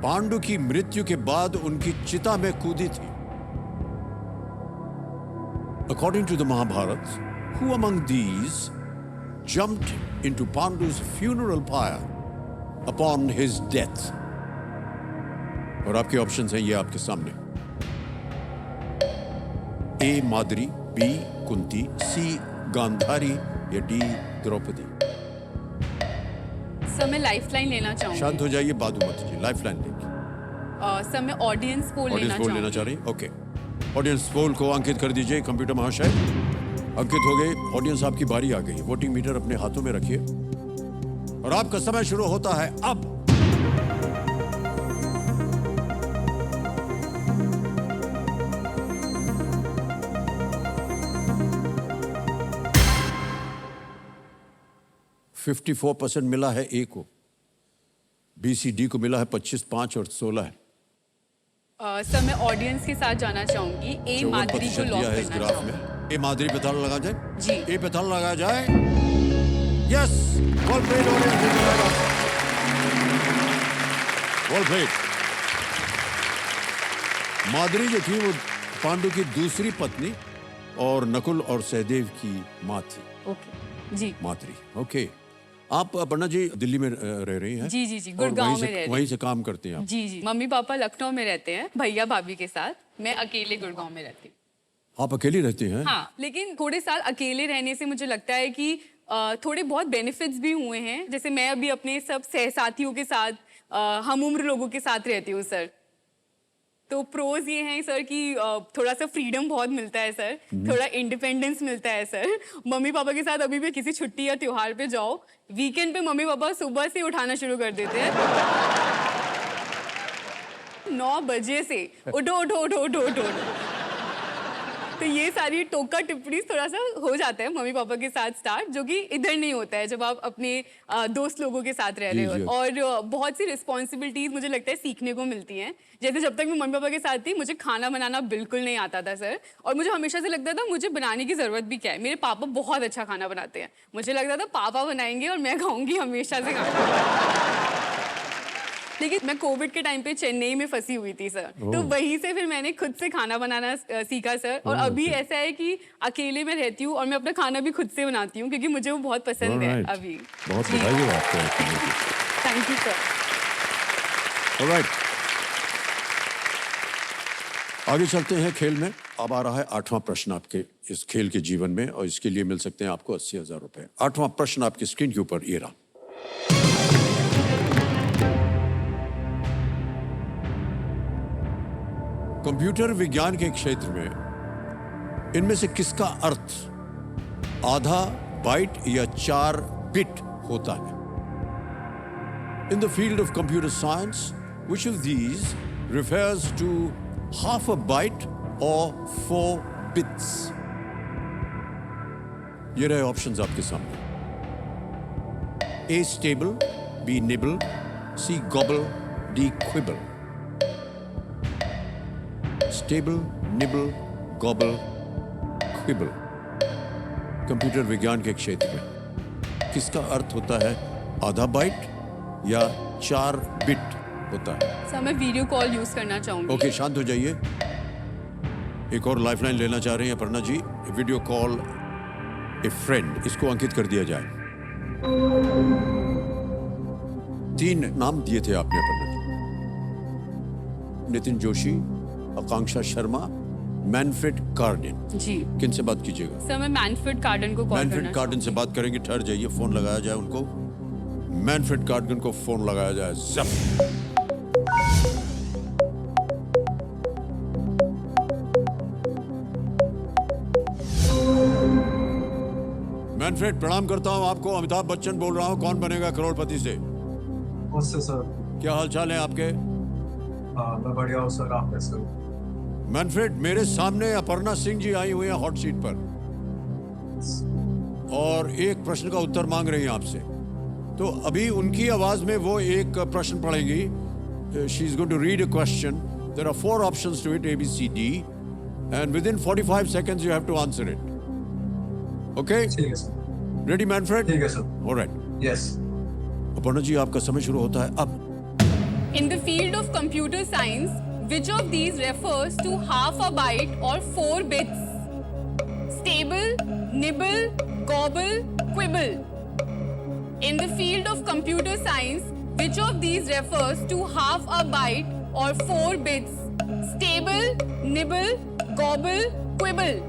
पांडु की मृत्यु के बाद उनकी चिता में कूदी थी? According to the Mahabharata, who among these jumped into Pandu's funeral pyre upon his death? और आपके ऑप्शंस हैं ये आपके सामने। ए माद्री, बी कुंती, सी गांधारी या डी द्रौपदी। सर मैं लाइफलाइन लेना चाहूंगी। शांत हो जाइए बादुमती जी, लाइफलाइन लेंगे। सर मैं ऑडियंस पोल लेना ऑडियंस पोल लेना चाहूंगी। चाह रही हैं? ओके, ऑडियंस पोल को अंकित कर दीजिए कंप्यूटर महाशय। अंकित हो गए। ऑडियंस, आपकी बारी आ गई। वोटिंग मीटर अपने हाथों में रखिए और आपका समय शुरू होता है अब। %54 मिला है ए को, BCD को मिला है 25, 5 और 16 है। सर मैं ऑडियंस के साथ जाना चाहूंगी। ए 54% माधुरी को लॉक दिया है इस करना ग्राफ चाहूंगी। में। ए माधुरी पे ताला लगा जाए। जी। ए पे ताला लगा जाए। Yes, well played audience. Well played. Madhuri जो थी वो पांडु की दूसरी पत्नी और नकुल और सहदेव की माँ थी। ओके जी माधुरी। ओके, आप अपर्णा जी दिल्ली में रह रही हैं? जी जी जी, और गुड़गांव वहीं में से- रह रही वहीं से काम करते हैं आप? जी जी, मम्मी पापा लखनऊ में रहते हैं भैया भाभी के साथ। मैं अकेले गुड़गांव में रहती हूँ। आप अकेली रहती हैं? हाँ, लेकिन थोड़े साल अकेले रहने से मुझे लगता है कि थोड़े बहुत बेनिफिट्स भी हुए हैं। जैसे मैं अभी अपने सब सहसाथियों के साथ हम उम्र लोगों के साथ रहती हूँ सर। तो प्रोज ये हैं सर कि थोड़ा सा फ्रीडम बहुत मिलता है सर, थोड़ा इंडिपेंडेंस मिलता है सर। मम्मी पापा के साथ अभी भी किसी छुट्टी या त्योहार पे जाओ, वीकेंड पे मम्मी पापा सुबह से उठाना शुरू कर देते हैं। 9 बजे से उठो उठो उठो उठो उठो। तो ये सारी टोका टिप्पणी थोड़ा सा हो जाता है मम्मी पापा के साथ स्टार्ट, जो कि इधर नहीं होता है जब आप अपने दोस्त लोगों के साथ रह रहे जी, जी। हो। और बहुत सी रिस्पॉन्सिबिलिटीज मुझे लगता है सीखने को मिलती हैं। जैसे जब तक मैं मम्मी पापा के साथ थी मुझे खाना बनाना बिल्कुल नहीं आता था सर, और मुझे हमेशा से लगता था मुझे बनाने की जरूरत भी क्या है, मेरे पापा बहुत अच्छा खाना बनाते हैं। मुझे लगता था पापा बनाएंगे और मैं खाऊंगी हमेशा से खाना। लेकिन मैं कोविड के टाइम पे चेन्नई में फंसी हुई थी सर, तो वहीं से फिर मैंने खुद से खाना बनाना सीखा सर। और अभी ऐसा है कि अकेले में रहती हूँ और मैं अपना खाना भी खुद से बनाती हूँ क्योंकि मुझे वो बहुत पसंद है Alright. अभी। बहुत बधाई हो आपको। Thank you sir. ऑलराइट, आगे चलते हैं खेल में। अब आ रहा है 8वां प्रश्न आपके इस खेल के जीवन में, और इसके लिए मिल सकते हैं आपको 80,000 रुपए। 8वां प्रश्न आपकी स्क्रीन के ऊपर ये रहा। कंप्यूटर विज्ञान के क्षेत्र में इनमें से किसका अर्थ आधा बाइट या 4 बिट होता है? In the field of computer science, which of these refers to half a byte or 4 bits? ये रहे ऑप्शंस आपके सामने। A stable, B nibble, C gobble, D quibble. Stable, nibble, gobble, quibble. Computer विज्ञान के क्षेत्र में किसका अर्थ होता है आधा बाइट या 4 बिट होता है? सर मैं वीडियो कॉल यूज करना चाहूंगी। ओके, शांत हो जाइए। एक और लाइफलाइन लेना चाह रहे हैं अपर्णा जी। वीडियो कॉल ए फ्रेंड, इसको अंकित कर दिया जाए। 3 नाम दिए थे आपने अपर्णा जी। नितिन जोशी, आकांक्षा शर्मा, मैनफ्रेड कार्डन। जी किन से बात कीजिएगा? सर मैं मैनफ्रेड कार्डन को कॉल मैनफ्रेड करना कार्डन से बात करेंगे। ठहर जाइए, फोन लगाया जाए उनको। मैनफ्रेड कार्डन को फोन लगाया जाए। जब मैनफ्रेड, प्रणाम करता हूं आपको। अमिताभ बच्चन बोल रहा हूं। कौन बनेगा करोड़पति से? उससे सर। क्या हालचाल है आपके? मैं बढ़िया हूँ सर, आप कैसे हो? मैनफ्रेड, मेरे सामने अपर्णा सिंह जी आई हुई हैं हॉट सीट पर, और एक प्रश्न का उत्तर मांग रही हैं आपसे। तो अभी उनकी आवाज में वो एक प्रश्न पढ़ेंगी। She is going to read a question. There are 4 options to it, A, B, C, D, and within 45 seconds you have to answer it. Okay? ठीक है सर। Ready, Manfred? ठीक है सर। All right. यस। अपर्णा जी, आपका समय शुरू होता है अब। In the field of computer science, which of these refers to half a byte or 4 bits? Stable, nibble, gobble, quibble. In the field of computer science, which of these refers to half a byte or 4 bits? Stable, nibble, gobble, quibble.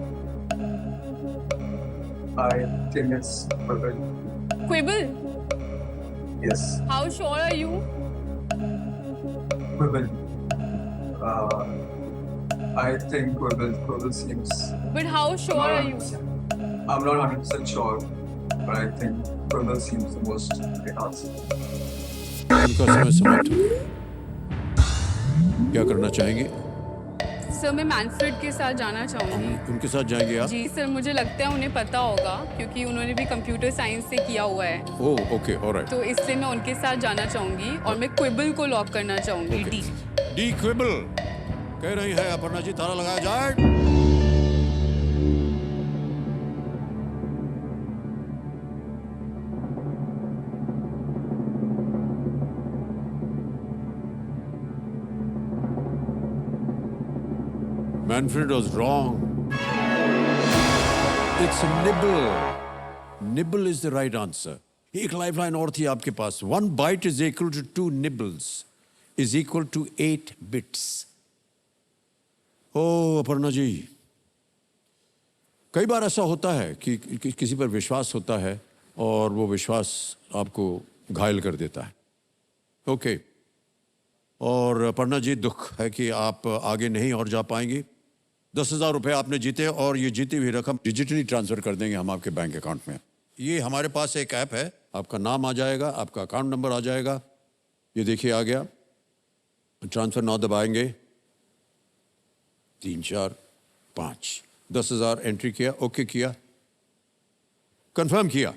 I think it's Quibble. Quibble? Yes. How sure are you? Quibble. I think Quibble. Quibble seems. But how sure are you? I'm not 100% sure, but I think Quibble seems the most correct answer. उनका समय समाप्त हो गया। क्या करना चाहेंगे? सर मैं मैनफ्रेड के साथ जाना चाहूंगी। उनके साथ जाएंगे आप? जी सर, मुझे लगता है उन्हें पता होगा क्योंकि उन्होंने भी कंप्यूटर साइंस से किया हुआ है, ओह, ओके, ऑलराइट। तो इसलिए मैं उनके साथ जाना चाहूंगी और मैं क्विबल को लॉक करना चाहूंगी। डी। डी क्विबल कह रही है अपर्णा जी। ताला लगाया जाए। Manfred was wrong. It's a nibble. Nibble is the right answer. एक लाइफलाइन और थी आपके पास। 1 byte is equal to 2 nibbles is equal to 8 bits. ओह अपर्णा जी, कई बार ऐसा होता है कि किसी पर विश्वास होता है और वो विश्वास आपको घायल कर देता है। ओके, और अपर्णा जी, दुख है कि आप आगे नहीं और जा पाएंगी। 10,000 रुपये आपने जीते, और ये जीती हुई रकम डिजिटली ट्रांसफर कर देंगे हम आपके बैंक अकाउंट में। ये हमारे पास एक ऐप है, आपका नाम आ जाएगा, आपका अकाउंट नंबर आ जाएगा। ये देखिए आ गया। ट्रांसफर नाउ दबाएंगे। 3, 4, 5। 10,000 एंट्री किया, ओके किया, कंफर्म किया,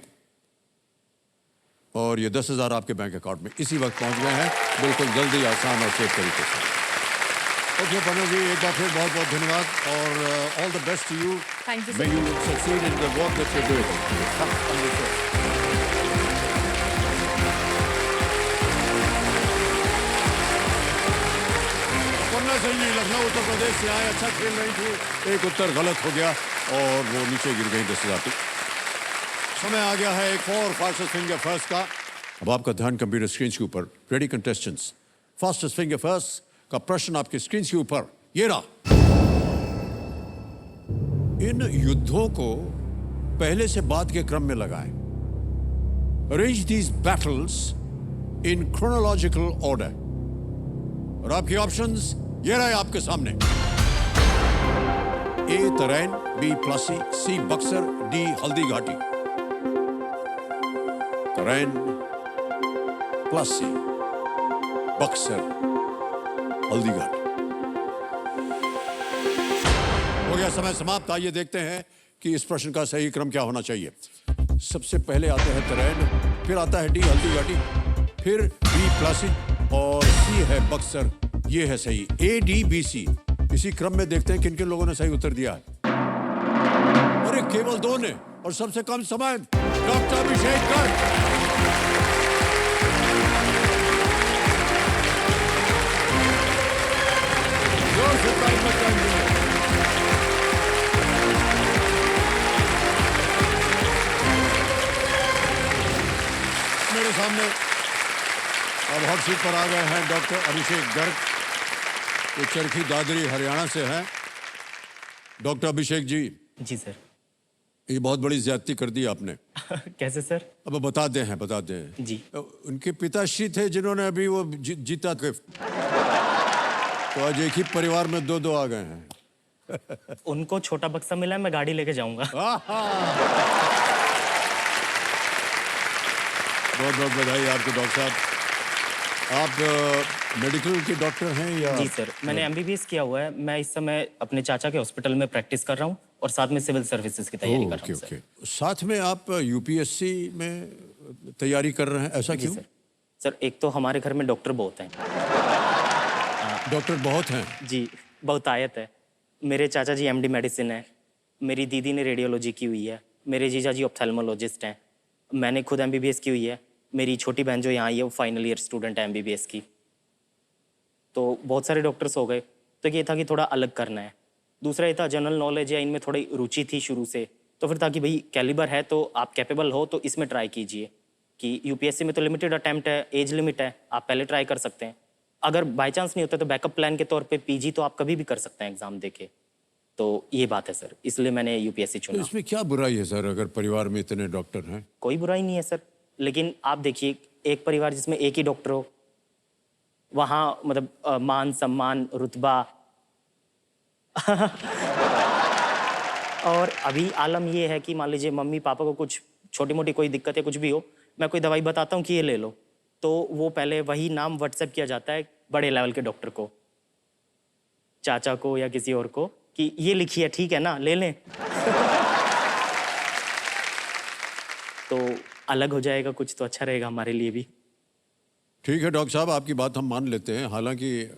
और ये 10,000 आपके बैंक अकाउंट में इसी वक्त पहुंच गए हैं, बिल्कुल जल्दी, आसान और सेफ तरीके से। ओके पन्नू जी, एक बार फिर बहुत बहुत धन्यवाद और all the best to you. Thank you so may you succeed in the work that you doing. Panna Saini Lucknow Uttar Pradesh से आए, अच्छा खेल रही थी, एक उत्तर गलत हो गया और वो नीचे गिर गई 10,000 की। समय आ गया है एक और फास्टेस्ट फिंगर फर्स्ट का। अब आपका ध्यान कंप्यूटर स्क्रीन के ऊपर। Ready contestants, fastest finger first का प्रश्न आपके स्क्रीन के ऊपर ये रहा। इन युद्धों को पहले से बाद के क्रम में लगाएं। Arrange these battles in chronological order. और आपके ऑप्शंस ये रहे आपके सामने। ए तराइन, बी प्लासी, सी बक्सर, डी हल्दी घाटी। तराइन, प्लासी, बक्सर, हल्दी घाटी। हो गया समय समाप्त। आइए देखते हैं कि इस प्रश्न का सही क्रम क्या होना चाहिए। सबसे पहले आते हैं तराइन, फिर आता है डी हल्दी घाटी, फिर बी प्लासी और सी है बक्सर। ये है सही, ए डी बी सी। इसी क्रम में देखते हैं किन किन लोगों ने सही उत्तर दिया है। अरे केवल 2 ने, और सबसे कम समय डॉक्टर अभिषेक गर्ग। जोर से ताली बजाएंगे। मेरे सामने अब हॉट सीट पर आ गए हैं डॉक्टर अभिषेक गर्ग, जो चरखी दादरी हरियाणा से हैं। डॉक्टर अभिषेक जी, जी सर। ये बहुत बड़ी ज्यादती कर दी आपने। कैसे सर? अब बता दें जी। उनके पिताश्री थे जिन्होंने अभी वो जीता गिफ्ट, तो आज एक ही परिवार में 2-2 आ गए हैं। उनको छोटा बक्सा मिला है, मैं गाड़ी लेके जाऊंगा। बहुत बहुत बधाई आपको डॉक्टर साहब। आप मेडिकल के डॉक्टर हैं या? जी सर, मैंने एमबीबीएस किया हुआ है। मैं इस समय अपने चाचा के हॉस्पिटल में प्रैक्टिस कर रहा हूँ और साथ में सिविल सर्विसेज की तैयारी कर रहा हूँ सर। साथ में आप यूपीएससी में तैयारी कर रहे हैं, ऐसा जी क्यों? सर, एक तो हमारे घर में डॉक्टर बहुत हैं। डॉक्टर बहुत हैं? जी, बहुतायत है। मेरे चाचा जी एमडी मेडिसिन है, मेरी दीदी ने रेडियोलॉजी की हुई है, मेरे जीजा जी ऑप्थेल्मोलॉजिस्ट हैं, मैंने खुद एमबीबीएस की हुई है, मेरी छोटी बहन जो यहाँ आई है वो फाइनल ईयर स्टूडेंट है एमबीबीएस की। तो बहुत सारे डॉक्टर्स हो गए, तो ये था कि थोड़ा अलग करना है। दूसरा ये था जनरल नॉलेज है, इनमें थोड़ी रुचि थी शुरू से, तो फिर था कि भाई कैलिबर है तो आप कैपेबल हो तो इसमें ट्राई कीजिए। कि यूपीएससी में तो लिमिटेड अटैम्प्ट है, एज लिमिट है, आप पहले ट्राई कर सकते हैं। अगर बाई चांस नहीं होता तो बैकअप प्लान के तौर पे पीजी तो आप कभी भी कर सकते हैं एग्जाम देके। तो ये बात है सर, इसलिए मैंने यूपीएससी तो चुना। इसमें क्या बुराई है सर, अगर परिवार में इतने डॉक्टर हैं? कोई बुराई नहीं है सर, लेकिन आप देखिए एक परिवार जिसमें एक ही डॉक्टर हो, वहाँ मतलब मान सम्मान रुतबा और अभी आलम ये है कि मान लीजिए मम्मी पापा को कुछ छोटी मोटी कोई दिक्कत है, कुछ भी हो, मैं कोई दवाई बताता हूँ कि ये ले लो, तो वो पहले वही नाम व्हाट्सएप किया जाता है बड़े लेवल के डॉक्टर को, चाचा को या किसी और को, कि ये लिखी है ठीक है ना, ले लें। तो अलग हो जाएगा कुछ तो अच्छा रहेगा हमारे लिए भी। ठीक है डॉक्टर साहब, आपकी बात हम मान लेते हैं। हालांकि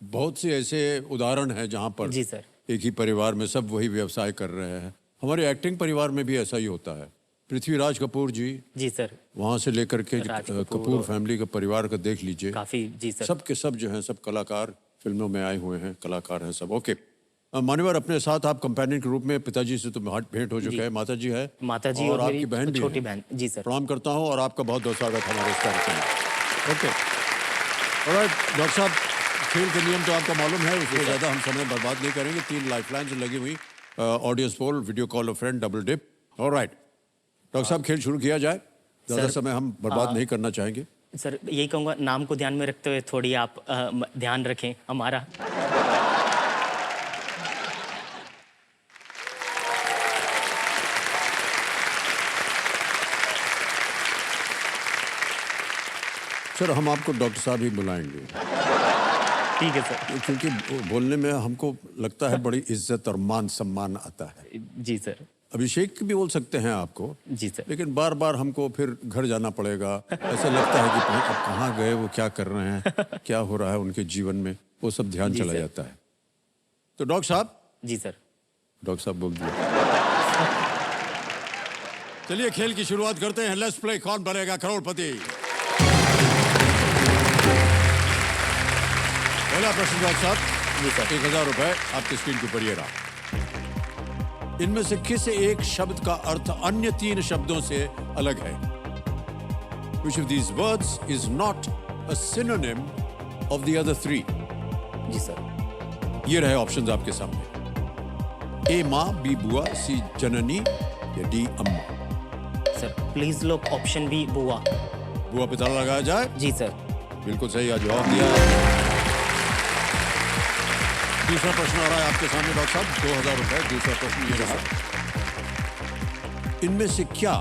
बहुत से ऐसे उदाहरण हैं जहां पर जी सर, एक ही परिवार में सब वही व्यवसाय कर रहे हैं। हमारे एक्टिंग परिवार में भी ऐसा ही होता है। पृथ्वीराज कपूर जी सर, वहां से लेकर के राज कपूर कपूर फैमिली का परिवार का देख लीजिए, काफी। जी सर, सब के सब जो हैं सब कलाकार, फिल्मों में आए हुए हैं, कलाकार हैं सब। ओके मान्यवर, अपने साथ आप कंपेनियन के रूप में पिताजी से तो भेंट हो चुका है, माता जी है, माता जी और आपकी मेरी बहन भी छोटी है। बहन। जी सर, प्रणाम करता हूं और आपका बहुत बहुत स्वागत हमारे इस कार्यक्रम में। ओके ऑलराइट डॉक्टर साहब, खेल के नियम तो आपको मालूम है, उसमें ज़्यादा हम समय बर्बाद नहीं करेंगे। 3 लाइफलाइंस लगी हुई, audience poll, video call a friend, double dip. Alright doctor साहब, खेल शुरू किया जाए। ज़्यादा समय हम बर्बाद नहीं करना चाहेंगे। सर यही कहूँगा, नाम को ध्यान में रखते हुए थोड़ी आप ध्यान रखें हमारा। सर हम आपको डॉक्टर साहब ही बुलाएंगे। ठीक है सर। क्योंकि बोलने में हमको लगता है बड़ी इज्जत और मान सम्मान आता है। जी सर। अभिषेक भी बोल सकते हैं आपको, जी सर। लेकिन बार बार हमको फिर घर जाना पड़ेगा। ऐसा लगता है कि अब कहाँ गए, वो क्या कर रहे हैं, क्या हो रहा है उनके जीवन में, वो सब ध्यान जी चला सर। जाता है। तो डॉक्टर साहब, जी सर। डॉक्टर साहब बोल दिए। चलिए खेल की शुरुआत करते हैं। लेट्स प्ले कौन बनेगा करोड़पति। पहला प्रश्न डॉक्टर साहब। जी सर। 1000 रुपए आपकी स्क्रीन के ऊपर ये रहा। इनमें से किस एक शब्द का अर्थ अन्य 3 शब्दों से अलग है? Which of these words is not a synonym of the other 3? जी सर। ये रहे ऑप्शंस आपके सामने। ए माँ, बी बुआ, सी जननी या डी अम्मा। सर प्लीज लोग ऑप्शन बी बुआ। बुआ पे ताला लगाया जाए। जी सर। बिल्कुल सही जवाब दिया। दूसरा प्रश्न आ रहा है आपके सामने डॉक्टर साहब। 2000 रुपए। दूसरा प्रश्न ये रहा। इनमें से क्या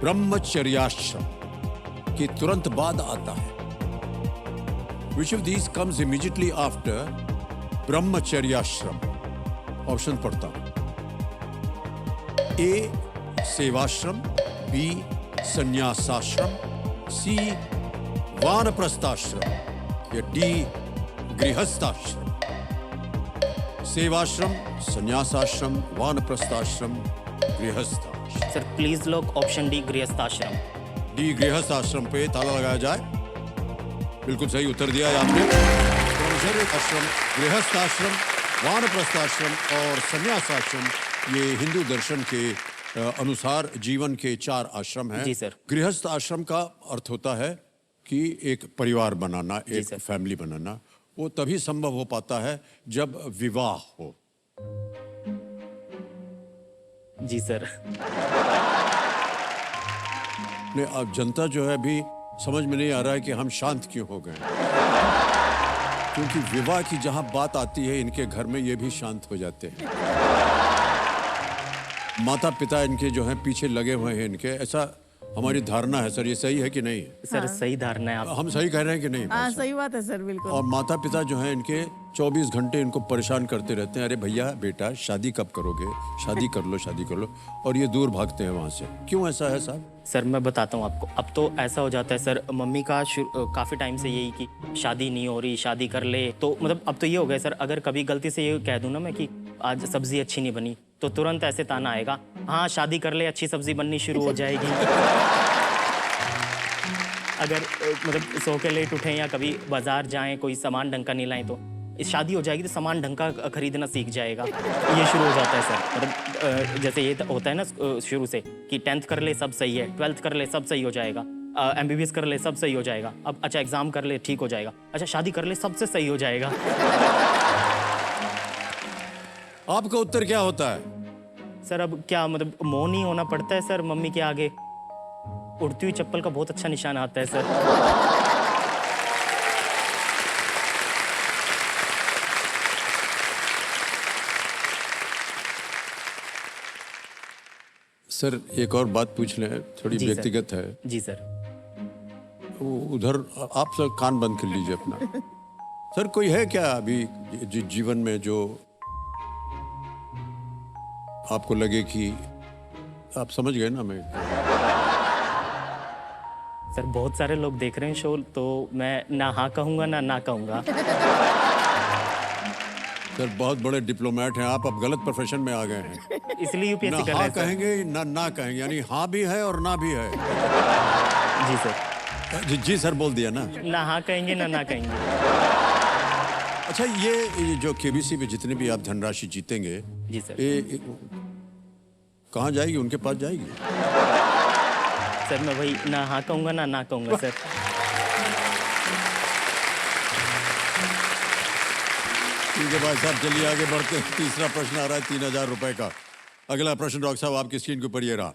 ब्रह्मचर्याश्रम के तुरंत बाद आता है? Which of these comes immediately after Brahmacharyashram? Option पढ़ता हूं। ए सेवाश्रम, बी संन्यासाश्रम, सी वानप्रस्थाश्रम या डी गृहस्थाश्रम। सेवाश्रम, संन्यासाश्रम, वानप्रस्थाश्रम, गृहस्थाश्रम। सर प्लीज लोग ऑप्शन डी गृहस्थाश्रम। डी गृहस्थाश्रम पे ताला लगाया जाए। बिल्कुल सही उत्तर दिया है आपने। ब्रह्मचर्य आश्रम, गृहस्थाश्रम, वानप्रस्थाश्रम और संन्यासाश्रम ये हिंदू दर्शन के अनुसार जीवन के 4 आश्रम हैं। जी सर। गृहस्थ आश्रम का अर्थ होता है कि एक परिवार बनाना, जी एक सर। फैमिली बनाना। वो तभी संभव हो पाता है जब विवाह हो। जी सर। ने अब जनता जो है अभी समझ में नहीं आ रहा है कि हम शांत क्यों हो गए, क्योंकि विवाह की जहां बात आती है इनके घर में ये भी शांत हो जाते हैं। माता पिता इनके जो हैं पीछे लगे हुए हैं इनके, ऐसा हमारी धारणा है। सर ये सही है कि नहीं है? सर सही धारणा है आप। हम सही कह रहे हैं कि नहीं? हाँ सही बात है सर, बिल्कुल। और माता पिता जो हैं इनके 24 घंटे इनको परेशान करते रहते हैं। अरे भैया बेटा शादी कब करोगे, शादी कर लो, शादी कर लो। और ये दूर भागते हैं वहां से। क्यों ऐसा है साहब? सर मैं बताता हूँ आपको। अब तो ऐसा हो जाता है सर, मम्मी का काफ़ी टाइम से यही कि शादी नहीं हो रही, शादी कर ले। तो मतलब अब तो ये हो गया सर, अगर कभी गलती से ये कह दूँ ना मैं कि आज सब्जी अच्छी नहीं बनी, तो तुरंत ऐसे ताना आएगा, हाँ शादी कर ले, अच्छी सब्जी बननी शुरू हो जाएगी। अगर मतलब सो के लेट उठें या कभी बाजार जाएं, कोई सामान ढंग का नहीं लाएं, तो शादी हो जाएगी तो सामान ढंग का खरीदना सीख जाएगा। ये शुरू हो जाता है सर। मतलब जैसे ये होता है ना शुरू से कि 10th कर ले सब सही है, 12th कर ले सब सही हो जाएगा, MBBS कर ले सब सही हो जाएगा, अब अच्छा एग्जाम कर ले ठीक हो जाएगा, अच्छा शादी कर ले सबसे सही हो जाएगा। आपका उत्तर क्या होता है? सर अब क्या मतलब मौन ही होना पड़ता है सर मम्मी के आगे। उड़ती हुई चप्पल का बहुत अच्छा निशान आता है सर। सर एक और बात पूछ लें, थोड़ी जी सर। व्यक्तिगत है। जी सर। उधर आप सर कान बंद कर लीजिए अपना। सर कोई है क्या अभी जीवन में जो आपको लगे कि आप समझ गए ना? मैं सर बहुत सारे लोग देख रहे हैं शो, तो मैं ना हाँ कहूँगा ना ना कहूँगा। सर बहुत बड़े डिप्लोमेट हैं आप, अब गलत प्रोफेशन में आ गए हैं। इसलिए ना यूपीएससी कर रहे हाँ हैं सर। कहेंगे ना कहेंगे, यानी हाँ भी है और ना भी है। जी सर। जी सर बोल दिया ना। ना हाँ कहेंगे ना कहेंगे। अच्छा ये जो केबीसी में जितने भी आप धनराशि जीतेंगे, जी सर। ये कहाँ जाएगी? उनके पास जाएगी? सर मैं वही ना हाँ कहूँगा ना कहूँगा सर। ठीक है भाई साहब, चलिए आगे बढ़ते हैं। तीसरा प्रश्न आ रहा है 3000 रुपए का। अगला प्रश्न डॉक्टर साहब आपकी स्क्रीन के ऊपर ये रहा।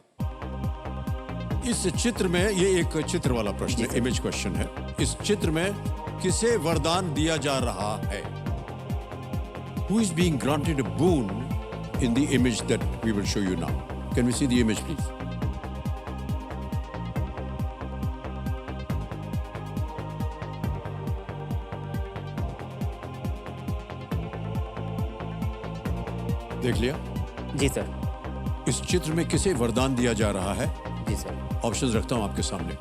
इस चित्र में, ये एक चित्र वाला प्रश्न है, इमेज क्वेश्चन है। इस चित्र में किसे वरदान दिया जा रहा है? Who is being granted a boon in the image that we will show you now? Can we see the image please? देख लिया? जी सर। इस चित्र में किसे वरदान दिया जा रहा है? जी सर। ऑप्शंस रखता हूं आपके सामने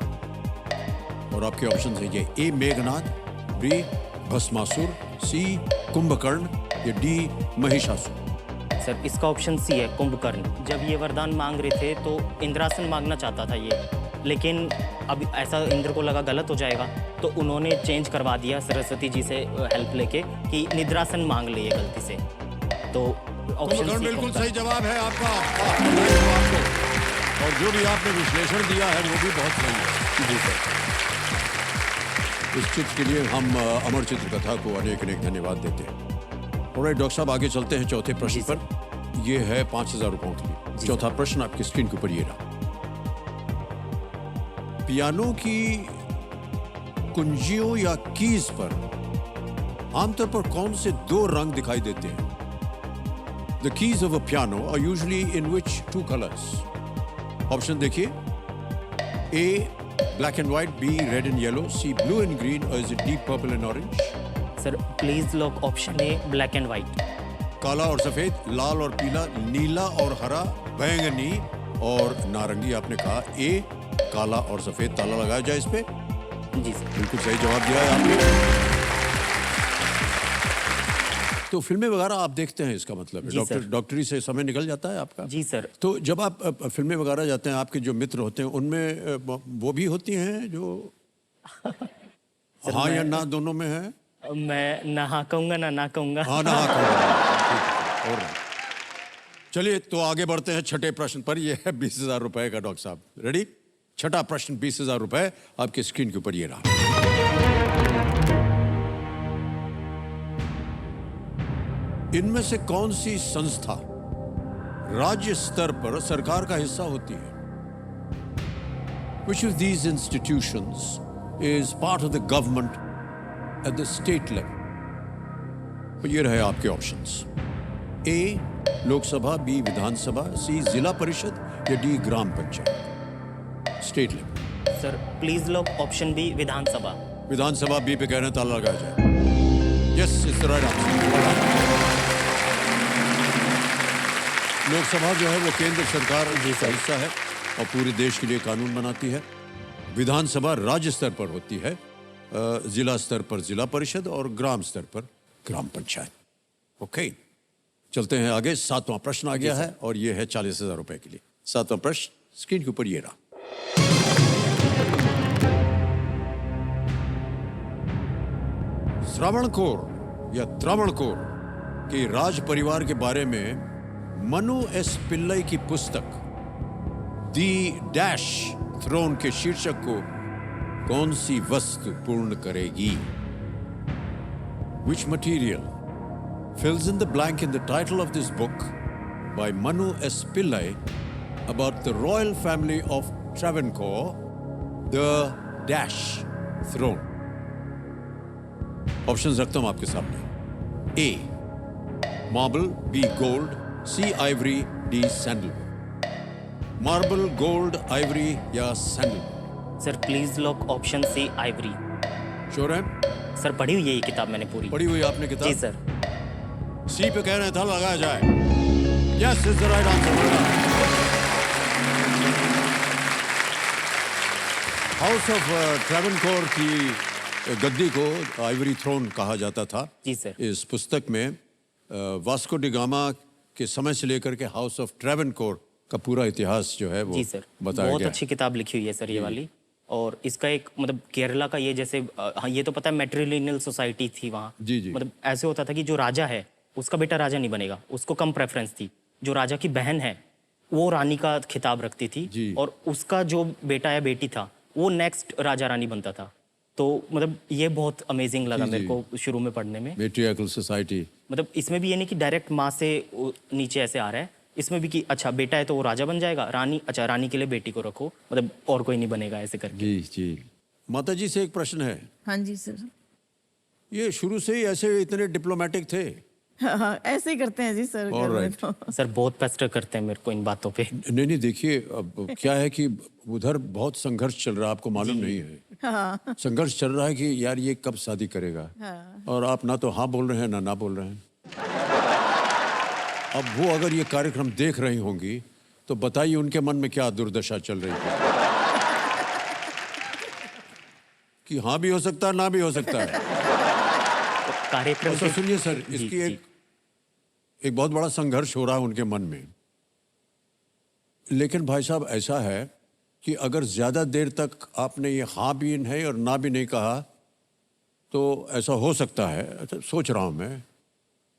और आपके ऑप्शंस हैं ये: ए मेघनाद, बी भस्मासुर, सी कुंभकर्ण या डी महिषासुर। सर इसका ऑप्शन सी है, कुंभकर्ण। जब ये वरदान मांग रहे थे तो इंद्रासन मांगना चाहता था ये, लेकिन अब ऐसा इंद्र को लगा गलत हो जाएगा, तो उन्होंने चेंज करवा दिया सरस्वती जी से हेल्प लेके कि निद्रासन मांग लिए गलती से। तो ऑप्शन कुंभकर्ण सी बिल्कुल कुंभकर्ण। सही जवाब है आपका। आपको। और जो भी आपने विश्लेषण दिया है वो भी बहुत सही है। जी सर। इस चित्र के लिए हम अमर चित्रकथा को अनेक अनेक धन्यवाद देते हैं। और डॉक्टर साहब आगे चलते हैं चौथे प्रश्न जी पर। ये है 5,000 रुपयों के लिए। जी चौथा प्रश्न आपकी स्क्रीन के ऊपर ये रहा। पियानो की कुंजियों या कीज पर आमतौर पर कौन से दो रंग दिखाई देते हैं? The keys of a piano are usually in which two colors? Option देखिए: A black and white, B red and yellow, C blue and green, or is it deep purple and orange? Sir please lock option A, black and white. काला और सफेद, लाल और पीला, नीला और हरा, बैंगनी और नारंगी। आपने कहा ए काला और सफेद। ताला लगाया जाए इस पे। जी सर। बिल्कुल सही जवाब दिया है आपने। तो फिल्में वगैरह आप देखते हैं, इसका मतलब जी सर। डॉक्टरी से समय निकल जाता है आपका? जी सर। तो जब आप फिल्में वगैरह जाते हैं, आपके जो मित्र होते हैं उनमें वो भी होती हैं जो हाँ या ना दोनों में है? मैं ना हाँ कहूँगा ना कहूँगा। हाँ ना हाँ कहूँगा। और चलिए तो आगे बढ़ते हैं छठे प्रश्न पर। यह है 20,000 रुपए का। डॉक्टर साहब रेडी? छठा प्रश्न 20,000 रुपए आपके स्क्रीन के ऊपर ये रहा। इनमें से कौन सी संस्था राज्य स्तर पर सरकार का हिस्सा होती है? Which of these institutions is part of the government at the state level? तो ये रहे आपके options: A Lok Sabha, B Vidhan Sabha, C Zila Parishad या D Gram Panchayat. State level. Sir please lock option B, Vidhan Sabha. Vidhan Sabha B पे कह रहे हैं, ताला लगाया जाए। Yes is the right answer. Lok Sabha जो है वो केंद्र सरकार का हिस्सा है और पूरे देश के लिए कानून बनाती है। विधानसभा राज्य स्तर पर होती है, जिला स्तर पर जिला परिषद और ग्राम स्तर पर ग्राम पंचायत। ओके, चलते हैं आगे। सातवां प्रश्न आ गया है और ये है 40,000 रुपए के लिए। सातवां प्रश्न स्क्रीन के ऊपर ये रहा। श्रावणकोर या त्रावणकोर के राज परिवार के बारे में मनु एस पिल्लई की पुस्तक दी डैश थ्रोन के शीर्षक को कौन सी वस्तु पूर्ण करेगी? Which material fills in the blank in the title of this book by Manu S. Pillai about the royal family of Travancore, the dash throne? Options रखता हूं आपके सामने: A marble, B gold, C ivory, D sandalwood. Marble, gold, ivory या sandalwood? Sir please lock option C, ivory. Sure है? सर पढ़ी हुई है ये किताब मैंने पूरी। पढ़ी हुई आपने किताब? जी सर। सी पे कह रहे हैं, था लगाया जाए। Yes is the right answer. House of Travancore की गद्दी को आइवरी थ्रोन कहा जाता था। जी सर। इस पुस्तक में वास्को डी गामा के समय से लेकर के हाउस ऑफ ट्रेवनकोर का पूरा इतिहास जो है वो जी सर, बताया बहुत गया। अच्छी किताब लिखी हुई है सर ये वाली। और इसका एक मतलब केरला का ये जैसे हाँ ये तो पता है मैट्रिलिनियल सोसाइटी थी वहाँ। जी, जी। मतलब ऐसे होता था कि जो राजा है उसका बेटा राजा नहीं बनेगा, उसको कम प्रेफरेंस थी। जो राजा की बहन है वो रानी का खिताब रखती थी जी। और उसका जो बेटा या बेटी था वो नेक्स्ट राजा रानी बनता था। तो मतलब ये बहुत अमेजिंग लगा जी, मेरे जी। को शुरू में पढ़ने में। मैट्रियार्कल सोसाइटी। मतलब इसमें भी ये नहीं कि डायरेक्ट माँ से नीचे ऐसे आ रहा है, इसमें भी कि अच्छा बेटा है तो वो राजा बन जाएगा, रानी अच्छा रानी के लिए बेटी को रखो, मतलब और कोई नहीं बनेगा ऐसे करके। जी जी। माता जी से एक प्रश्न है। हाँ जी सर। ये शुरू से ही ऐसे इतने डिप्लोमेटिक थे? हाँ, ऐसे ही करते हैं जी सर। घर में Alright. तो। सर बहुत पेस्टर करते हैं मेरे को इन बातों पे। नहीं नहीं, देखिए अब क्या है कि उधर बहुत संघर्ष चल रहा है, आपको मालूम नहीं है? हाँ, संघर्ष चल रहा है कि यार ये कब शादी करेगा। हाँ। और आप ना तो हाँ बोल रहे हैं ना बोल रहे हैं। अब वो अगर ये कार्यक्रम देख रही होंगी तो बताइए उनके मन में क्या दुर्दशा चल रही है कि हाँ भी हो सकता है, ना भी हो सकता है। कार्यक्रम सर सुनिए सर, जी, इसकी जी। एक बहुत बड़ा संघर्ष हो रहा है उनके मन में। लेकिन भाई साहब ऐसा है कि अगर ज्यादा देर तक आपने ये हाँ भी नहीं और ना भी नहीं कहा तो ऐसा हो सकता है, ऐसा सोच रहा हूं मैं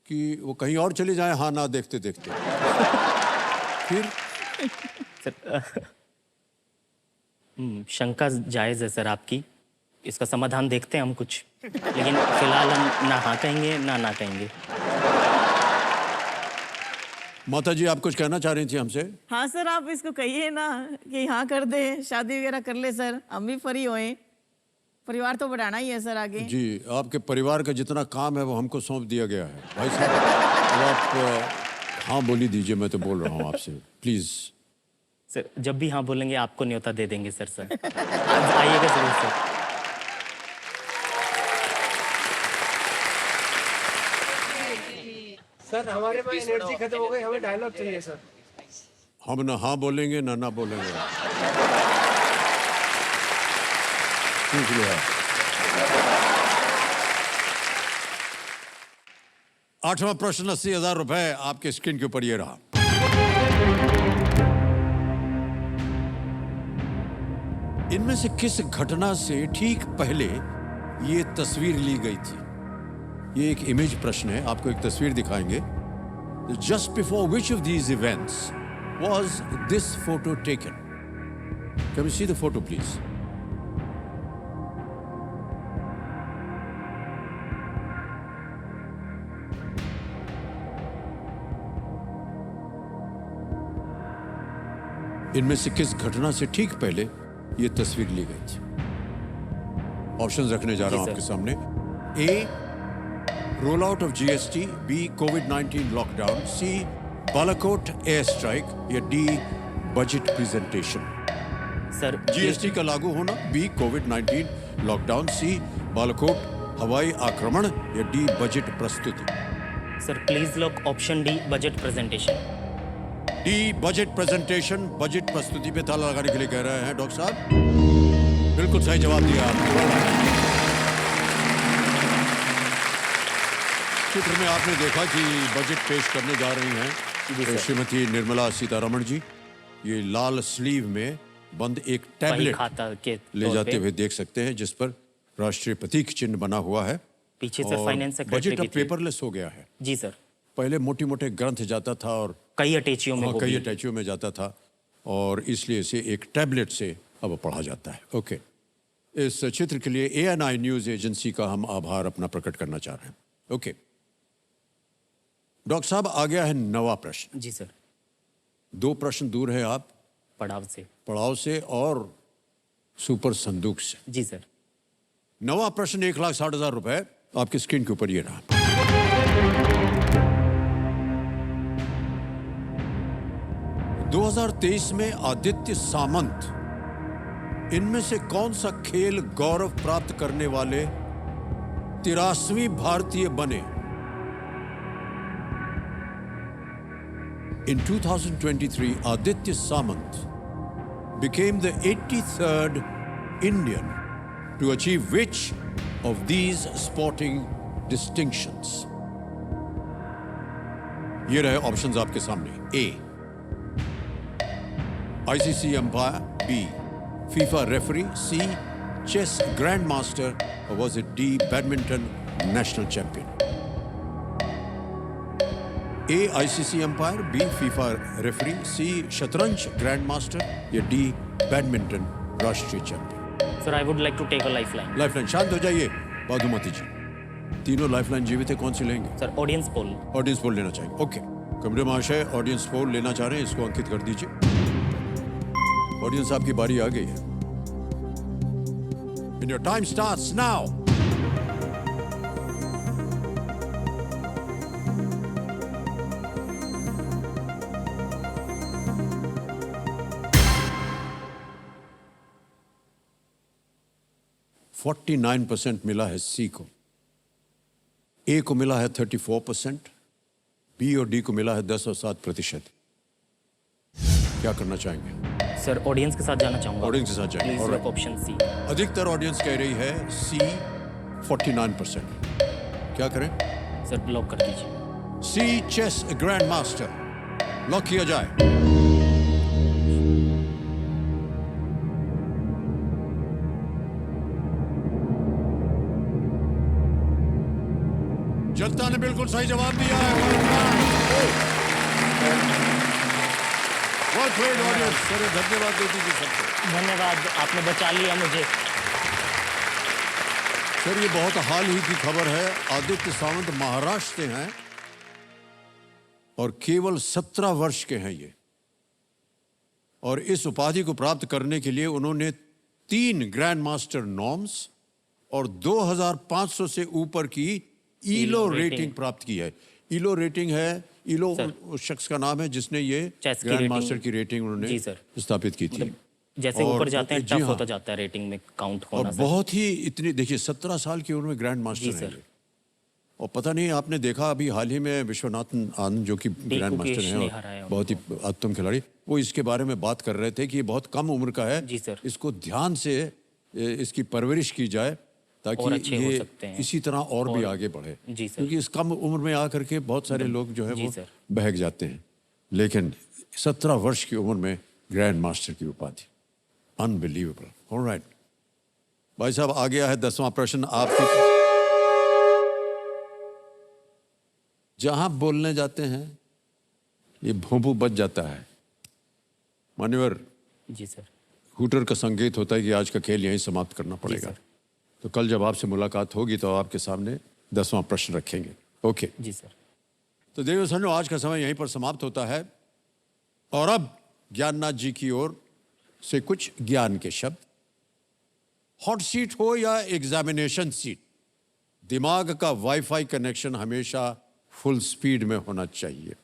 कि वो कहीं और चले जाए हाँ ना देखते देखते फिर। शंका जायज़ है सर आपकी, इसका समाधान देखते हैं हम कुछ, लेकिन फिलहाल हम ना हाँ कहेंगे ना कहेंगे। माता जी आप कुछ कहना चाह रही थी हमसे? हाँ सर, आप इसको कहिए ना कि हाँ कर दे, शादी वगैरह कर ले सर, हम भी फ्री होए। परिवार तो बढ़ाना ही है सर आगे। जी, आपके परिवार का जितना काम है वो हमको सौंप दिया गया है। भाई साहब अब आप हाँ बोली दीजिए, मैं तो बोल रहा हूँ आपसे, प्लीज। सर जब भी हाँ बोलेंगे आपको न्योता दे देंगे सर। आज आइएगा जरूर सर। सर हमारे पास एनर्जी खत्म हो गई, हमें डायलॉग चाहिए सर। हम ना हाँ बोलेंगे ना बोलेंगे। पूछ लो आप। 8वां प्रश्न 80,000 रुपए आपके स्क्रीन के ऊपर ये रहा। इनमें से किस घटना से ठीक पहले ये तस्वीर ली गई थी? ये एक इमेज प्रश्न है, आपको एक तस्वीर दिखाएंगे। Just before which of these events was this photo taken? Can we see the photo please? इनमें से किस घटना से ठीक पहले ये तस्वीर ली गई थी? ऑप्शंस रखने जा रहा हूं जी, आपके सर। सामने। A, roll out of GST, B, कोविड-19 lockdown, C, Balakot air strike, या D, budget presentation. Sir GST का लागू होना, बी, कोविड-19 लॉकडाउन, सी, बालाकोट हवाई आक्रमण, या डी, बजट प्रस्तुति। Sir please lock option D, budget presentation. D, budget presentation, budget प्रस्तुति पे ताला लगाने के लिए कह रहे हैं डॉक्टर साहब। बिल्कुल सही जवाब दिया आपने। चित्र में आपने देखा कि बजट पेश करने जा रही हैं श्रीमती निर्मला सीतारमण जी। ये लाल स्लीव में बंद एक वही टैबलेट खाता के ले तौर जाते पे। हुए देख सकते हैं जिस पर राष्ट्रीय प्रतीक चिन्ह बना हुआ है। पीछे सर और फाइनेंस सेक्रेटरी बजट की अब थी। पेपरलेस हो गया है। जी सर, पहले मोटे मोटे ग्रंथ जाता था और कई अटैचियों में वो कई भी। अटैचियों में जाता था और इसलिए इसे एक टैबलेट से अब पढ़ा जाता है। ओके, इस चित्र के लिए ANI न्यूज एजेंसी का हम आभार अपना प्रकट करना चाह रहे हैं। ओके डॉक्टर साहब, आ गया है 9वां प्रश्न। जी सर, 2 प्रश्न दूर है आप पड़ाव से। पड़ाव से और सुपर संदूक से। जी सर। 9वां प्रश्न 1,60,000 रुपए आपकी स्क्रीन के ऊपर ये रहा। दो 2023 में आदित्य सामंत इनमें से कौन सा खेल गौरव प्राप्त करने वाले 83वीं भारतीय बने? In 2023, Aditya Samant became the 83rd Indian to achieve which of these sporting distinctions? ये रहे ऑप्शंस आपके सामने। A, ICC umpire, B, FIFA referee, C, chess grand master, और was it D, badminton national champion? A, ICC umpire, B, FIFA referee, C, शतरंज ग्रैंड मास्टर, या डी, बैडमिंटन राष्ट्रीय champion. Sir I would like to take a lifeline. Lifeline, शांत हो जाइए बाधुमती जी। तीनों लाइफलाइन जीवित है, कौन सी लेंगे? Sir audience poll. Audience poll लेना चाहिए। ओके, कमरे महाशय ऑडियंस पोल लेना चाह रहे हैं, इसको अंकित कर दीजिए। ऑडियंस आपकी बारी आ गई है। And your time starts now. %49 मिला है सी को, ए को मिला है 34%, बी और डी को मिला है 10 और 7%। क्या करना चाहेंगे? सर ऑडियंस के साथ जाना चाहूँगा। ऑडियंस के साथ जाएंगे। Please Alright. Lock option C. अधिकतर ऑडियंस कह रही है सी 49%। क्या करें? सर लॉक कर दीजिए। सी चेस ग्रैंड मास्टर लॉक किया जाए। जनता ने बिल्कुल सही जवाब दिया है। Well played, audience. सर धन्यवाद दे दीजिए सबको। धन्यवाद, आपने बचा लिया मुझे। सर ये बहुत हाल ही की खबर है। आदित्य सावंत महाराष्ट्र से हैं और केवल 17 वर्ष के हैं ये, और इस उपाधि को प्राप्त करने के लिए उन्होंने 3 ग्रैंड मास्टर नॉर्म्स और 2500 से ऊपर की ईलो रेटिंग प्राप्त की है। ईलो रेटिंग है, ईलो उस शख्स का नाम है जिसने ये ग्रैंड मास्टर की रेटिंग उन्होंने स्थापित की थी। जैसे ऊपर जाते हैं टफ होता जाता है रेटिंग में काउंट होना। और बहुत ही इतनी, देखिए 17 साल की उम्र में ग्रैंड मास्टर है। और पता नहीं आपने देखा अभी हाल ही में विश्वनाथन आनंद जो कि ग्रैंड मास्टर हैं और बहुत ही उत्तम खिलाड़ी, वो इसके बारे में बात कर रहे थे कि ये बहुत कम उम्र का है। जी सर। इसको ध्यान से इसकी परवरिश की जाए ताकि ये इसी तरह और भी आगे बढ़े। जी सर। क्योंकि इस कम उम्र में आकर के बहुत सारे लोग जो है वो बहक जाते हैं, लेकिन 17 वर्ष की उम्र में ग्रैंड मास्टर की उपाधि, अनबिलीवेबल। ऑलराइट भाई साहब, आ गया है 10वां प्रश्न आपके। जहां बोलने जाते हैं ये भोंपू बच जाता है। मान्यवर जी सर, हूटर का संकेत होता है कि आज का खेल यहीं समाप्त करना पड़ेगा। तो कल जब आपसे मुलाकात होगी तो आपके सामने 10वां प्रश्न रखेंगे। ओके जी सर। तो देवियों सज्जनों, आज का समय यहीं पर समाप्त होता है और अब ज्ञाननाथ जी की ओर से कुछ ज्ञान के शब्द। हॉट सीट हो या एग्जामिनेशन सीट, दिमाग का वाईफाई कनेक्शन हमेशा फुल स्पीड में होना चाहिए,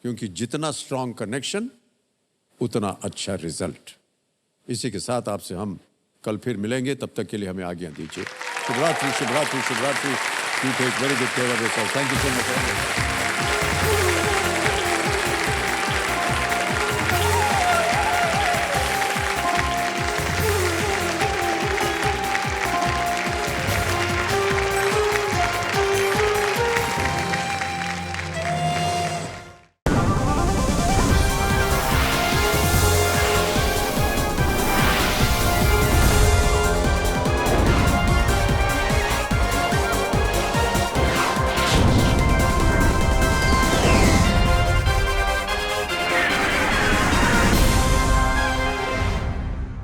क्योंकि जितना स्ट्रांग कनेक्शन उतना अच्छा रिजल्ट। इसी के साथ आपसे हम कल फिर मिलेंगे, तब तक के लिए हमें आज्ञा दीजिए। शुभरात्रि, शुभरात्रि, शुभरात्रि। You take very good care of yourself. Thank you so much.